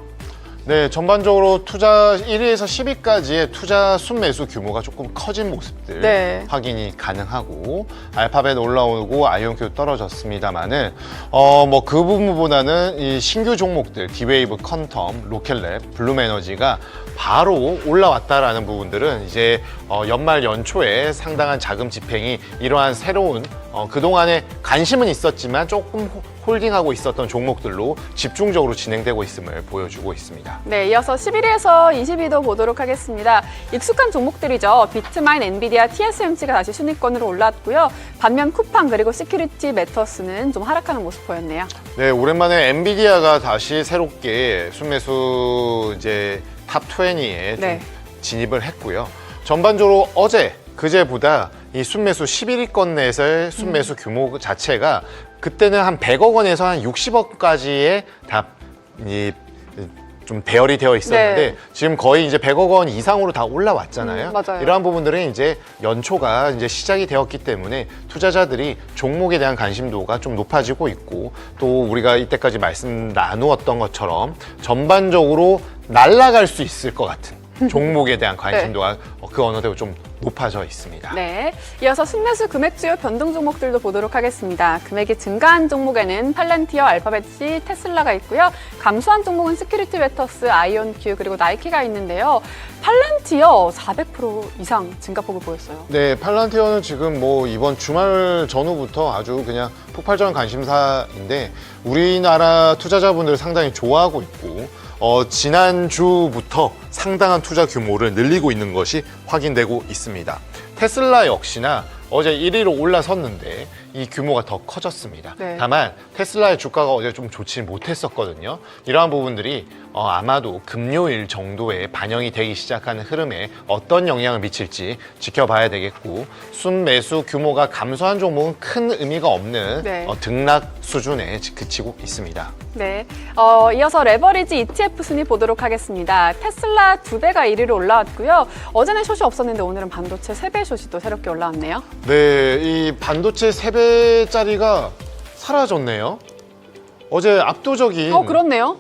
S2: 네, 전반적으로 투자 1위에서 10위까지의 투자 순매수 규모가 조금 커진 모습들
S1: 네.
S2: 확인이 가능하고 알파벳 올라오고 아이온큐 떨어졌습니다만은 뭐 그 부분보다는 이 신규 종목들 디웨이브, 퀀텀, 로켓랩, 블룸에너지가 바로 올라왔다라는 부분들은 이제 연말 연초에 상당한 자금 집행이 이러한 새로운 그동안에 관심은 있었지만 조금 홀딩하고 있었던 종목들로 집중적으로 진행되고 있음을 보여주고 있습니다.
S1: 네, 이어서 11위에서 20위도 보도록 하겠습니다. 익숙한 종목들이죠. 비트마인, 엔비디아, TSMC가 다시 순위권으로 올랐고요. 반면 쿠팡 그리고 시큐리티 매터스는 좀 하락하는 모습 보였네요.
S2: 네, 오랜만에 엔비디아가 다시 새롭게 순매수 이제 탑 20에
S1: 네.
S2: 진입을 했고요. 전반적으로 그제보다 이 순매수 11위권 내에서의 순매수 규모 자체가 그때는 한 100억 원에서 한 60억까지의 좀 배열이 되어 있었는데
S1: 네.
S2: 지금 거의 이제 100억 원 이상으로 다 올라왔잖아요.
S1: 맞아요.
S2: 이러한 부분들은 이제 연초가 이제 시작이 되었기 때문에 투자자들이 종목에 대한 관심도가 좀 높아지고 있고 또 우리가 이때까지 말씀 나누었던 것처럼 전반적으로 날아갈 수 있을 것 같은 종목에 대한 관심도가 그 어느 정도 좀 높아져 있습니다.
S1: 네, 이어서 순매수 금액 주요 변동 종목들도 보도록 하겠습니다. 금액이 증가한 종목에는 팔란티어, 알파벳이, 테슬라가 있고요. 감소한 종목은 시큐리티 웨터스, 아이온큐 그리고 나이키가 있는데요. 팔란티어 400% 이상 증가폭을 보였어요.
S2: 네, 팔란티어는 지금 뭐 이번 주말 전후부터 아주 그냥 폭발적인 관심사인데 우리나라 투자자분들 상당히 좋아하고 있고 지난주부터 상당한 투자 규모를 늘리고 있는 것이 확인되고 있습니다. 테슬라 역시나 어제 1위로 올라섰는데 이 규모가 더 커졌습니다.
S1: 네.
S2: 다만 테슬라의 주가가 어제 좀 좋지 못했었거든요. 이러한 부분들이 아마도 금요일 정도에 반영이 되기 시작하는 흐름에 어떤 영향을 미칠지 지켜봐야 되겠고 순매수 규모가 감소한 종목은 큰 의미가 없는
S1: 네.
S2: 등락 수준에 그치고 있습니다.
S1: 네, 이어서 레버리지 ETF 순위 보도록 하겠습니다. 테슬라 2배가 1위로 올라왔고요. 어제는 숏이 없었는데 오늘은 반도체 3배 숏이 또 새롭게 올라왔네요.
S2: 네, 이 반도체 3배짜리가 사라졌네요. 어제
S1: 그렇네요.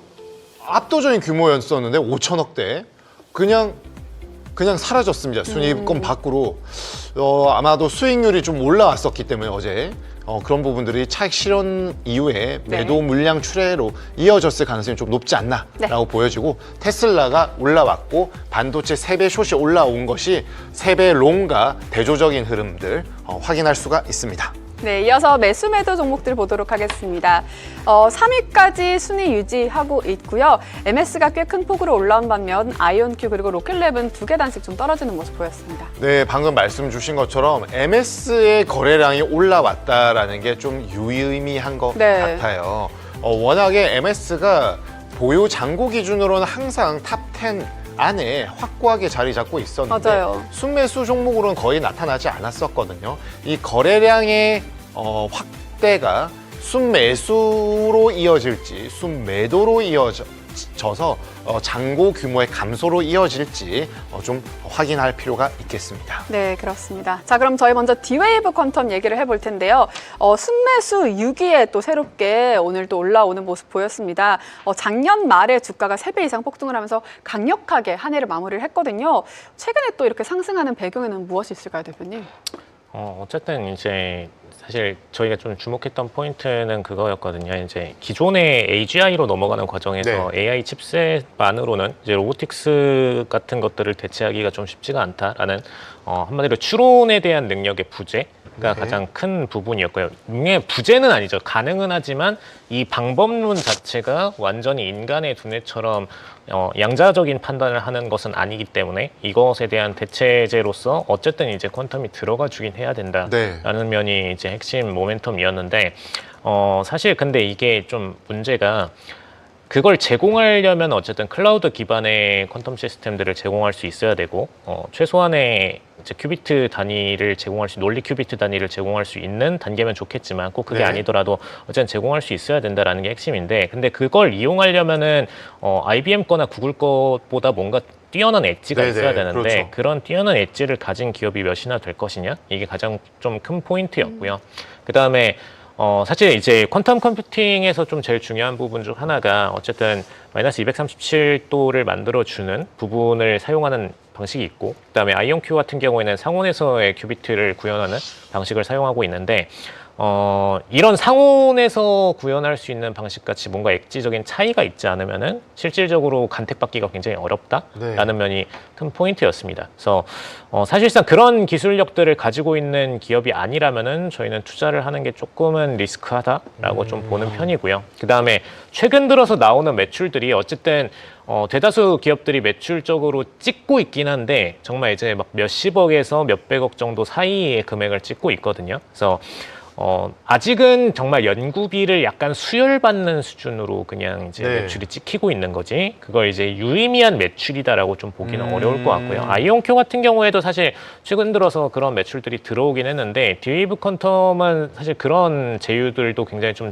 S2: 압도적인 규모였었는데 5천억대 그냥 사라졌습니다. 순위권 밖으로 아마도 수익률이 좀 올라왔었기 때문에 어제 그런 부분들이 차익 실현 이후에 매도 물량 출회로 이어졌을 가능성이 좀 높지 않나라고 보여지고 테슬라가 올라왔고 반도체 3배 숏이 올라온 것이 3배 롱과 대조적인 흐름들 확인할 수가 있습니다.
S1: 네, 이어서 매수 매도 종목들 보도록 하겠습니다. 3위까지 순위 유지하고 있고요. MS가 꽤 큰 폭으로 올라온 반면 아이온큐 그리고 로켓랩은 2계단씩 좀 떨어지는 모습 보였습니다.
S2: 네, 방금 말씀 주신 것처럼 MS의 거래량이 올라왔다라는 게 좀 유의미한 것 같아요. 워낙에 MS가 보유 잔고 기준으로는 항상 탑 10 안에 확고하게 자리 잡고 있었는데
S1: 맞아요.
S2: 순매수 종목으로는 거의 나타나지 않았었거든요. 이 거래량의 확대가 순매수로 이어질지 순매도로 이어져서 잔고 규모의 감소로 이어질지 좀 확인할 필요가 있겠습니다.
S1: 네, 그렇습니다. 자, 그럼 저희 먼저 D-웨이브 퀀텀 얘기를 해볼 텐데요. 순매수 6위에 또 새롭게 오늘 또 올라오는 모습 보였습니다. 작년 말에 주가가 3배 이상 폭등을 하면서 강력하게 한 해를 마무리를 했거든요. 최근에 또 이렇게 상승하는 배경에는 무엇이 있을까요, 대표님?
S3: 어쨌든 이제 사실 저희가 좀 주목했던 포인트는 그거였거든요. 이제 기존의 AGI로 넘어가는 과정에서 AI 칩셋만으로는 이제 로보틱스 같은 것들을 대체하기가 좀 쉽지가 않다라는 한마디로 추론에 대한 능력의 부재가 가장 큰 부분이었고요. 이게 부재는 아니죠. 가능은 하지만 이 방법론 자체가 완전히 인간의 두뇌처럼 양자적인 판단을 하는 것은 아니기 때문에 이것에 대한 대체제로서 어쨌든 이제 퀀텀이 들어가 주긴 해야 된다라는 면이 이제 핵심 모멘텀이었는데 사실 근데 이게 좀 문제가 그걸 제공하려면 어쨌든 클라우드 기반의 퀀텀 시스템들을 제공할 수 있어야 되고 최소한의 이제 큐비트 단위를 제공할 수 논리 큐비트 단위를 제공할 수 있는 단계면 좋겠지만 꼭 그게 아니더라도 어쨌든 제공할 수 있어야 된다라는 게 핵심인데 근데 그걸 이용하려면은 IBM 거나 구글 것보다 뭔가 뛰어난 엣지가 있어야 되는데 그런 뛰어난 엣지를 가진 기업이 몇이나 될 것이냐 이게 가장 좀 큰 포인트였고요. 그다음에 사실 이제 퀀텀 컴퓨팅에서 좀 제일 중요한 부분 중 하나가 어쨌든 마이너스 237도를 만들어주는 부분을 사용하는 방식이 있고 그다음에 아이온큐 같은 경우에는 상온에서의 큐비트를 구현하는 방식을 사용하고 있는데 이런 상온에서 구현할 수 있는 방식같이 뭔가 엣지적인 차이가 있지 않으면은 실질적으로 간택받기가 굉장히 어렵다라는 면이 큰 포인트였습니다. 그래서 사실상 그런 기술력들을 가지고 있는 기업이 아니라면은 저희는 투자를 하는 게 조금은 리스크하다라고 좀 보는 편이고요. 그 다음에 최근 들어서 나오는 매출들이 어쨌든 대다수 기업들이 매출적으로 찍고 있긴 한데 정말 이제 막 몇십억에서 몇백억 정도 사이의 금액을 찍고 있거든요. 그래서 아직은 정말 연구비를 약간 수혈받는 수준으로 그냥 이제 매출이 찍히고 있는 거지. 그걸 이제 유의미한 매출이다라고 좀 보기는 어려울 것 같고요. 아이온큐 같은 경우에도 사실 최근 들어서 그런 매출들이 들어오긴 했는데 D-웨이브 퀀텀은 사실 그런 제휴들도 굉장히 좀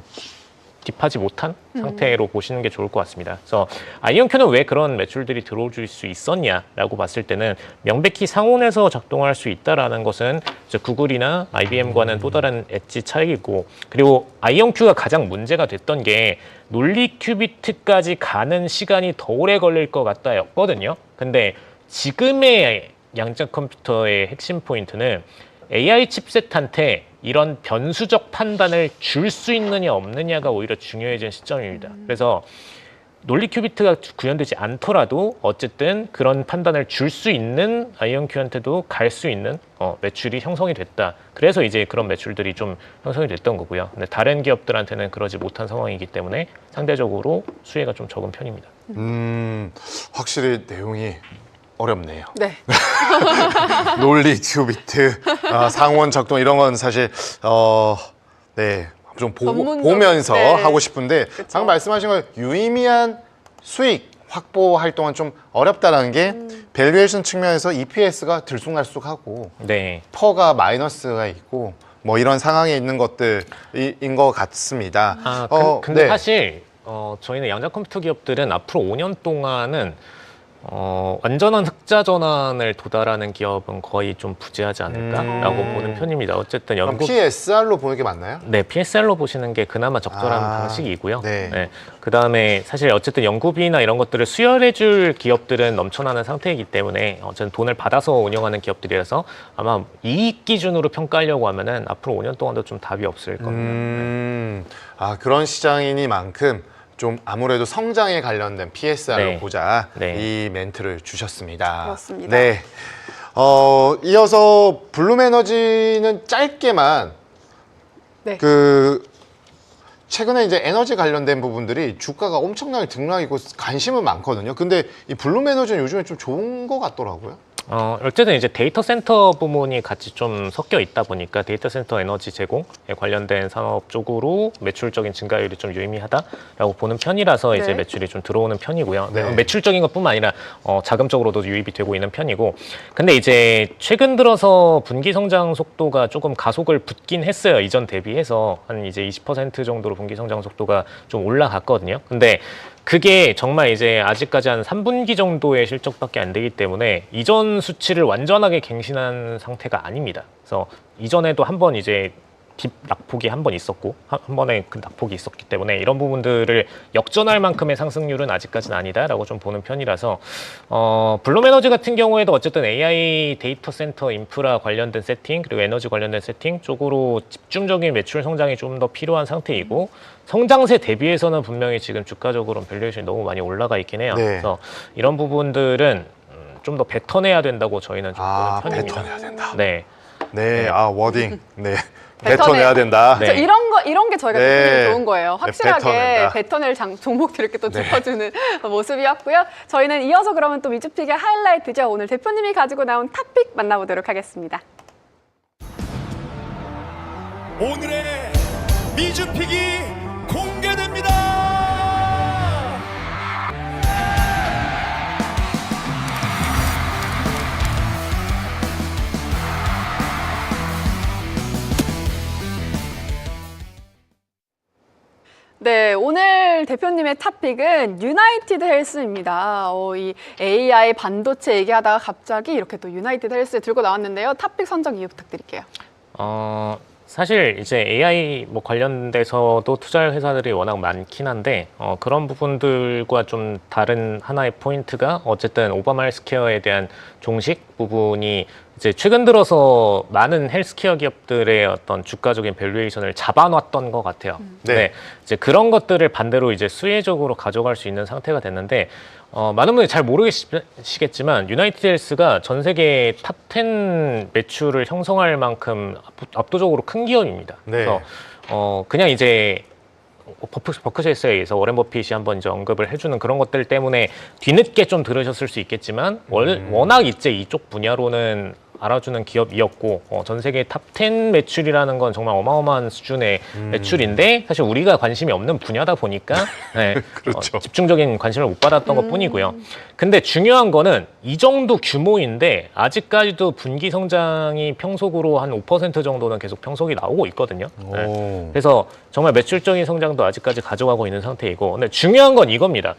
S3: 딥하지 못한 상태로 보시는 게 좋을 것 같습니다. 그래서 아이온큐는 왜 그런 매출들이 들어올 수 있었냐라고 봤을 때는 명백히 상온에서 작동할 수 있다라는 것은 이제 구글이나 IBM과는 또 다른 엣지 차이고 그리고 아이온큐가 가장 문제가 됐던 게 논리 큐비트까지 가는 시간이 더 오래 걸릴 것 같다였거든요. 근데 지금의 양자 컴퓨터의 핵심 포인트는 AI 칩셋한테 이런 변수적 판단을 줄 수 있느냐 없느냐가 오히려 중요해진 시점입니다. 그래서 논리 큐비트가 구현되지 않더라도 어쨌든 그런 판단을 줄 수 있는 아이언큐한테도 갈 수 있는 매출이 형성이 됐다. 그래서 이제 그런 매출들이 좀 형성이 됐던 거고요. 근데 다른 기업들한테는 그러지 못한 상황이기 때문에 상대적으로 수혜가 좀 적은 편입니다.
S2: 확실히 내용이 어렵네요.
S1: 네.
S2: 논리 큐비트, 상원 작동 이런 건 사실 네. 좀 보면서
S1: 네.
S2: 하고 싶은데
S1: 그쵸.
S2: 방금 말씀하신 거 유의미한 수익 확보할 동안 좀 어렵다는 게 밸류에이션 측면에서 EPS가 들쑥날쑥하고
S3: 네.
S2: 퍼가 마이너스가 있고 뭐 이런 상황에 있는 것들인 것 같습니다.
S3: 근데
S2: 네.
S3: 사실 저희는 양자 컴퓨터 기업들은 앞으로 5년 동안은 완전한 흑자 전환을 도달하는 기업은 거의 좀 부재하지 않을까라고 보는 편입니다. 어쨌든
S2: 그럼
S3: 연구
S2: PSR로 보는 게 맞나요?
S3: 네, PSR로 보시는 게 그나마 적절한 방식이고요.
S2: 네.
S3: 그다음에 사실 어쨌든 연구비나 이런 것들을 수혈해줄 기업들은 넘쳐나는 상태이기 때문에 어쨌든 돈을 받아서 운영하는 기업들이라서 아마 이익 기준으로 평가하려고 하면은 앞으로 5년 동안도 좀 답이 없을 겁니다.
S2: 그런 시장이니만큼 좀 아무래도 성장에 관련된 PSR로
S3: 네.
S2: 보자
S3: 네.
S2: 이 멘트를 주셨습니다.
S1: 그렇습니다.
S2: 네. 이어서 블룸에너지는 짧게만
S1: 네.
S2: 최근에 이제 에너지 관련된 부분들이 주가가 엄청나게 등락이고 관심은 많거든요. 근데 이 블룸에너지는 요즘에 좀 좋은 것 같더라고요.
S3: 어쨌든 이제 데이터 센터 부문이 같이 좀 섞여 있다 보니까 데이터 센터 에너지 제공에 관련된 산업 쪽으로 매출적인 증가율이 좀 유의미하다라고 보는 편이라서 이제
S1: 네.
S3: 매출이 좀 들어오는 편이고요.
S2: 네.
S3: 매출적인 것뿐만 아니라 자금적으로도 유입이 되고 있는 편이고, 근데 이제 최근 들어서 분기 성장 속도가 조금 가속을 붙긴 했어요. 이전 대비해서 한 이제 20% 정도로 분기 성장 속도가 좀 올라갔거든요. 근데 그게 정말 이제 아직까지 한 3분기 정도의 실적밖에 안 되기 때문에 이전 수치를 완전하게 갱신한 상태가 아닙니다. 그래서 이전에도 한번 이제 딥 낙폭이 한 번 있었고 한 번에 그 낙폭이 있었기 때문에 이런 부분들을 역전할 만큼의 상승률은 아직까지는 아니다라고 좀 보는 편이라서 블룸에너지 같은 경우에도 어쨌든 AI 데이터 센터 인프라 관련된 세팅 그리고 에너지 관련된 세팅 쪽으로 집중적인 매출 성장이 좀 더 필요한 상태이고 성장세 대비해서는 분명히 지금 주가적으로 밸류에이션이 너무 많이 올라가 있긴 해요.
S2: 네.
S3: 그래서 이런 부분들은 좀 더 뱉어내야 된다고 저희는 좀 보는 편입니다.
S2: 뱉어내야 된다.
S3: 네.
S2: 네, 워딩. 네.
S1: 뱉어내-
S2: 뱉어내야 된다.
S3: 네.
S1: 그래서 이런 게 저희가
S2: 네.
S1: 대표님이 좋은 거예요.
S2: 네,
S1: 확실하게
S2: 뱉어낸다.
S1: 뱉어낼 종목들 이렇게 또
S2: 네.
S1: 짚어주는 모습이었고요. 저희는 이어서 그러면 또 미주픽의 하이라이트죠. 오늘 대표님이 가지고 나온 탑픽 만나보도록 하겠습니다.
S4: 오늘의 미주픽이 공개됩니다.
S1: 네, 오늘 대표님의 탑픽은 유나이티드 헬스입니다. 이 AI 반도체 얘기하다가 갑자기 이렇게 또 유나이티드 헬스 들고 나왔는데요. 탑픽 선정 이유 부탁드릴게요.
S3: 사실 이제 AI 뭐 관련돼서도 투자할 회사들이 워낙 많긴 한데 그런 부분들과 좀 다른 하나의 포인트가 어쨌든 오바마 헬스케어에 대한 종식 부분이 이제 최근 들어서 많은 헬스케어 기업들의 어떤 주가적인 밸류에이션을 잡아놨던 것 같아요.
S2: 네.
S3: 네. 이제 그런 것들을 반대로 이제 수혜적으로 가져갈 수 있는 상태가 됐는데 많은 분들이 잘 모르시겠지만 유나이티드 헬스가 전 세계 탑 10 매출을 형성할 만큼 압도적으로 큰 기업입니다.
S2: 네.
S3: 그래서 그냥 이제 버크셔에서 워렌 버핏이 한번 이제 언급을 해주는 그런 것들 때문에 뒤늦게 좀 들으셨을 수 있겠지만 워낙 이제 이쪽 분야로는 알아주는 기업이었고 전 세계 탑 10 매출이라는 건 정말 어마어마한 수준의 매출인데 사실 우리가 관심이 없는 분야다 보니까 네,
S2: 그렇죠.
S3: 집중적인 관심을 못 받았던 것뿐이고요. 근데 중요한 거는 이 정도 규모인데 아직까지도 분기 성장이 평속으로 한 5% 정도는 계속 평속이 나오고 있거든요. 네.
S2: 오.
S3: 그래서 정말 매출적인 성장도 아직까지 가져가고 있는 상태이고, 근데 중요한 건 이겁니다.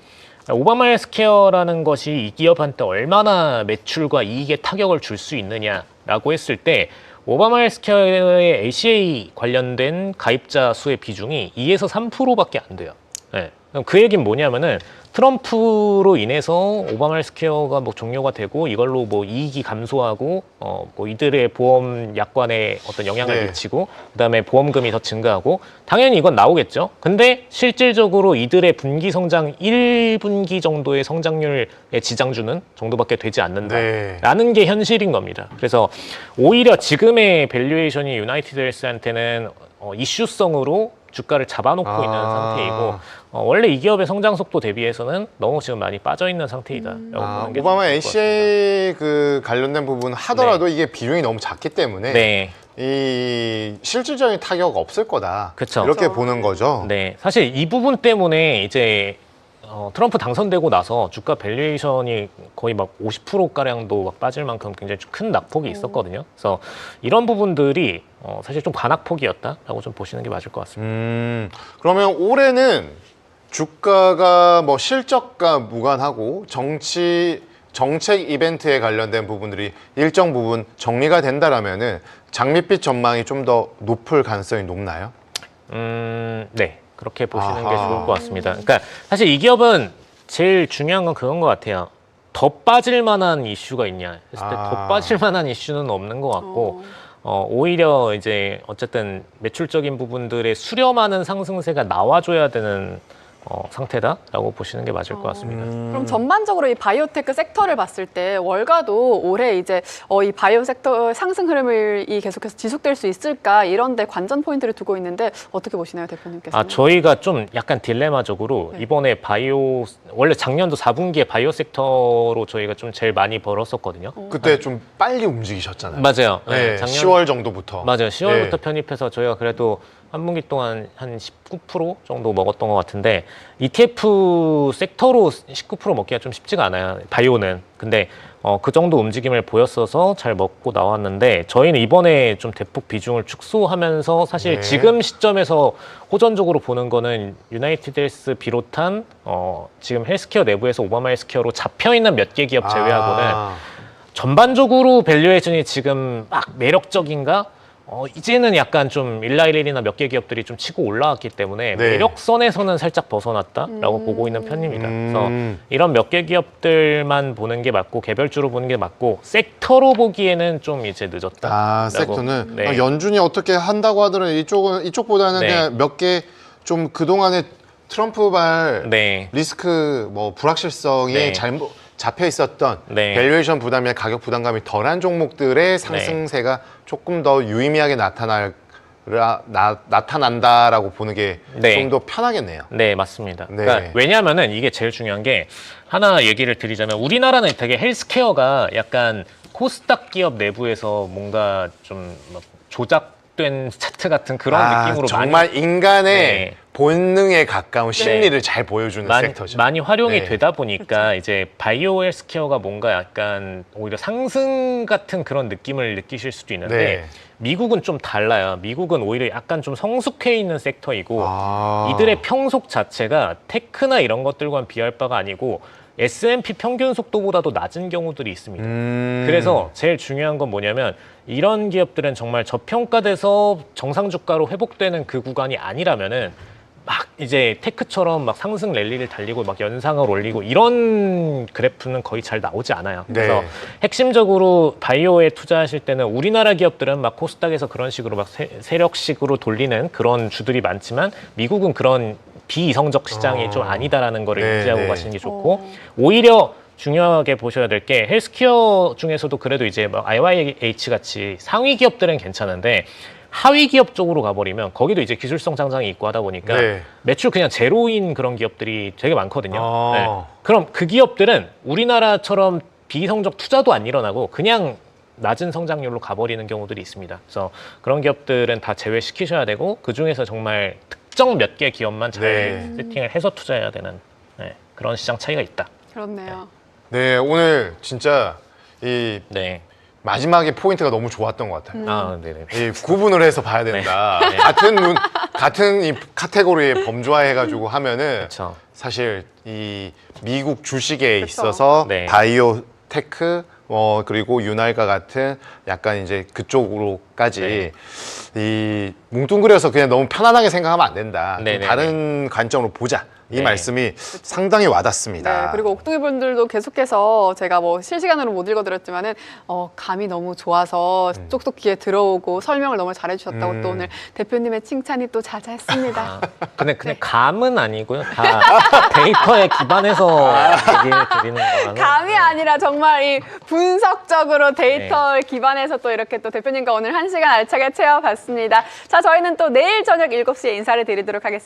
S3: 오바마 헬스케어라는 것이 이 기업한테 얼마나 매출과 이익에 타격을 줄 수 있느냐라고 했을 때 오바마 헬스케어의 ACA 관련된 가입자 수의 비중이 2에서 3%밖에 안 돼요. 네. 그럼 그 얘기는 뭐냐면은 트럼프로 인해서 오바마 헬스케어가 뭐 종료가 되고 이걸로 뭐 이익이 감소하고 뭐 이들의 보험 약관에 어떤 영향을
S2: 네.
S3: 미치고 그다음에 보험금이 더 증가하고 당연히 이건 나오겠죠. 근데 실질적으로 이들의 분기 성장 1분기 정도의 성장률에 지장 주는 정도밖에 되지 않는다라는 게 현실인 겁니다. 그래서 오히려 지금의 밸류에이션이 유나이티드 헬스한테는 이슈성으로 주가를 잡아놓고 있는 상태이고 원래 이 기업의 성장 속도 대비해서는 너무 지금 많이 빠져 있는 상태이다.
S2: 오바마 NCA 그 관련된 부분 하더라도 이게 비중이 너무 작기 때문에
S3: 네.
S2: 이 실질적인 타격 없을 거다.
S3: 그쵸.
S2: 이렇게 보는 거죠.
S3: 네, 사실 이 부분 때문에 이제 트럼프 당선되고 나서 주가 밸류에이션이 거의 막 50%가량도 막 빠질 만큼 굉장히 큰 낙폭이 있었거든요. 그래서 이런 부분들이 사실 좀 관악폭이었다라고 좀 보시는 게 맞을 것 같습니다.
S2: 그러면 올해는 주가가 뭐 실적과 무관하고 정책 이벤트에 관련된 부분들이 일정 부분 정리가 된다라면은 장밋빛 전망이 좀 더 높을 가능성이 높나요?
S3: 네. 그렇게 보시는 게
S2: 아하.
S3: 좋을 것 같습니다. 그러니까 사실 이 기업은 제일 중요한 건 그건 것 같아요. 더 빠질 만한 이슈가 있냐 했을 때 더 빠질 만한 이슈는 없는 것 같고 오히려 이제 어쨌든 매출적인 부분들의 수렴하는 상승세가 나와줘야 되는 상태다라고 보시는 게 맞을 것 같습니다.
S1: 그럼 전반적으로 이 바이오테크 섹터를 봤을 때 월가도 올해 이제 이 바이오 섹터 상승 흐름을 계속해서 지속될 수 있을까 이런 데 관전 포인트를 두고 있는데 어떻게 보시나요, 대표님께서는?
S3: 저희가 좀 약간 딜레마적으로 이번에 바이오 원래 작년도 4분기에 바이오 섹터로 저희가 좀 제일 많이 벌었었거든요.
S2: 그때 좀 빨리 움직이셨잖아요.
S3: 맞아요.
S2: 네,
S3: 작년
S2: 10월 정도부터.
S3: 맞아요. 10월부터
S2: 네.
S3: 편입해서 저희가 그래도 한 분기 동안 한 19% 정도 먹었던 것 같은데 ETF 섹터로 19% 먹기가 좀 쉽지가 않아요. 바이오는. 근데 그 정도 움직임을 보였어서 잘 먹고 나왔는데 저희는 이번에 좀 대폭 비중을 축소하면서 사실
S2: 네.
S3: 지금 시점에서 호전적으로 보는 거는 유나이티드 헬스 비롯한 지금 헬스케어 내부에서 오바마 헬스케어로 잡혀있는 몇 개 기업 제외하고는 전반적으로 밸류에이션이 지금 막 매력적인가? 이제는 약간 좀 일라이렐이나 몇 개 기업들이 좀 치고 올라왔기 때문에
S2: 네.
S3: 매력선에서는 살짝 벗어났다라고 보고 있는 편입니다. 그래서 이런 몇 개 기업들만 보는 게 맞고 개별주로 보는 게 맞고 섹터로 보기에는 좀 이제 늦었다.
S2: 섹터는
S3: 네.
S2: 연준이 어떻게 한다고 하더라도 이쪽보다는
S3: 네.
S2: 그냥 몇 개 좀 그동안에 트럼프발
S3: 네.
S2: 리스크 뭐 불확실성이
S3: 네.
S2: 잘못 잡혀 있었던
S3: 네.
S2: 밸류에이션 부담이나 가격 부담감이 덜한 종목들의 상승세가 조금 더 유의미하게 나타난다라고 보는 게 좀
S3: 네.
S2: 더 편하겠네요.
S3: 네, 맞습니다.
S2: 네.
S3: 그러니까 왜냐하면은 이게 제일 중요한 게 하나 얘기를 드리자면 우리나라는 되게 헬스케어가 약간 코스닥 기업 내부에서 뭔가 좀 막 조작된 차트 같은 그런 느낌으로
S2: 정말 인간의
S3: 네.
S2: 본능에 가까운 심리를 잘 보여주는 섹터죠.
S3: 많이 활용이
S2: 네.
S3: 되다 보니까 이제 바이오 헬스케어가 뭔가 약간 오히려 상승 같은 그런 느낌을 느끼실 수도 있는데
S2: 네.
S3: 미국은 좀 달라요. 미국은 오히려 약간 좀 성숙해 있는 섹터이고 이들의 평속 자체가 테크나 이런 것들과는 비할 바가 아니고 S&P 평균 속도보다도 낮은 경우들이 있습니다. 그래서 제일 중요한 건 뭐냐면 이런 기업들은 정말 저평가돼서 정상 주가로 회복되는 그 구간이 아니라면은 막 이제 테크처럼 막 상승 랠리를 달리고 막 연상을 올리고 이런 그래프는 거의 잘 나오지 않아요. 그래서
S2: 네.
S3: 핵심적으로 바이오에 투자하실 때는 우리나라 기업들은 막 코스닥에서 그런 식으로 막 세력식으로 돌리는 그런 주들이 많지만 미국은 그런 비이성적 시장이 좀 아니다라는 거를
S2: 네,
S3: 인지하고
S2: 네.
S3: 가시는 게 좋고 오히려 중요하게 보셔야 될 게 헬스케어 중에서도 그래도 이제 뭐 IYH 같이 상위 기업들은 괜찮은데 하위 기업 쪽으로 가버리면 거기도 이제 기술성 상장이 있고 하다 보니까
S2: 네.
S3: 매출 그냥 제로인 그런 기업들이 되게 많거든요.
S2: 아.
S3: 네. 그럼 그 기업들은 우리나라처럼 비이성적 투자도 안 일어나고 그냥 낮은 성장률로 가버리는 경우들이 있습니다. 그래서 그런 기업들은 다 제외시키셔야 되고 그 중에서 정말 특정 몇 개 기업만 잘
S2: 네.
S3: 세팅을 해서 투자해야 되는 그런 시장 차이가 있다.
S1: 그렇네요.
S2: 네, 오늘 진짜 이
S3: 네.
S2: 마지막에 포인트가 너무 좋았던 것 같아요.
S3: 아, 네네.
S2: 이 구분을 해서 봐야 된다.
S3: 네.
S2: 같은 이 카테고리에 범주화해가지고 하면은
S3: 그렇죠.
S2: 사실 이 미국 주식에
S1: 그쵸.
S2: 있어서
S3: 네.
S2: 바이오 테크 그리고 윤활과 같은 약간 이제 그쪽으로까지
S3: 네.
S2: 이 뭉뚱그려서 그냥 너무 편안하게 생각하면 안 된다. 좀
S3: 네네네.
S2: 다른 관점으로 보자. 이
S3: 네.
S2: 말씀이 상당히 와닿습니다.
S1: 네, 그리고 옥둥이 분들도 계속해서 제가 뭐 실시간으로 못 읽어드렸지만은 감이 너무 좋아서 쪽쪽 귀에 들어오고 설명을 너무 잘해주셨다고 또 오늘 대표님의 칭찬이 또 자자했습니다.
S3: 근데 감은 아니고요. 다 데이터에 기반해서 얘기해 드리는 거라서.
S1: 감이 아니라 정말 이 분석적으로 데이터에 기반해서 또 이렇게 또 대표님과 오늘 1시간 알차게 채워봤습니다. 자, 저희는 또 내일 저녁 7시에 인사를 드리도록 하겠습니다.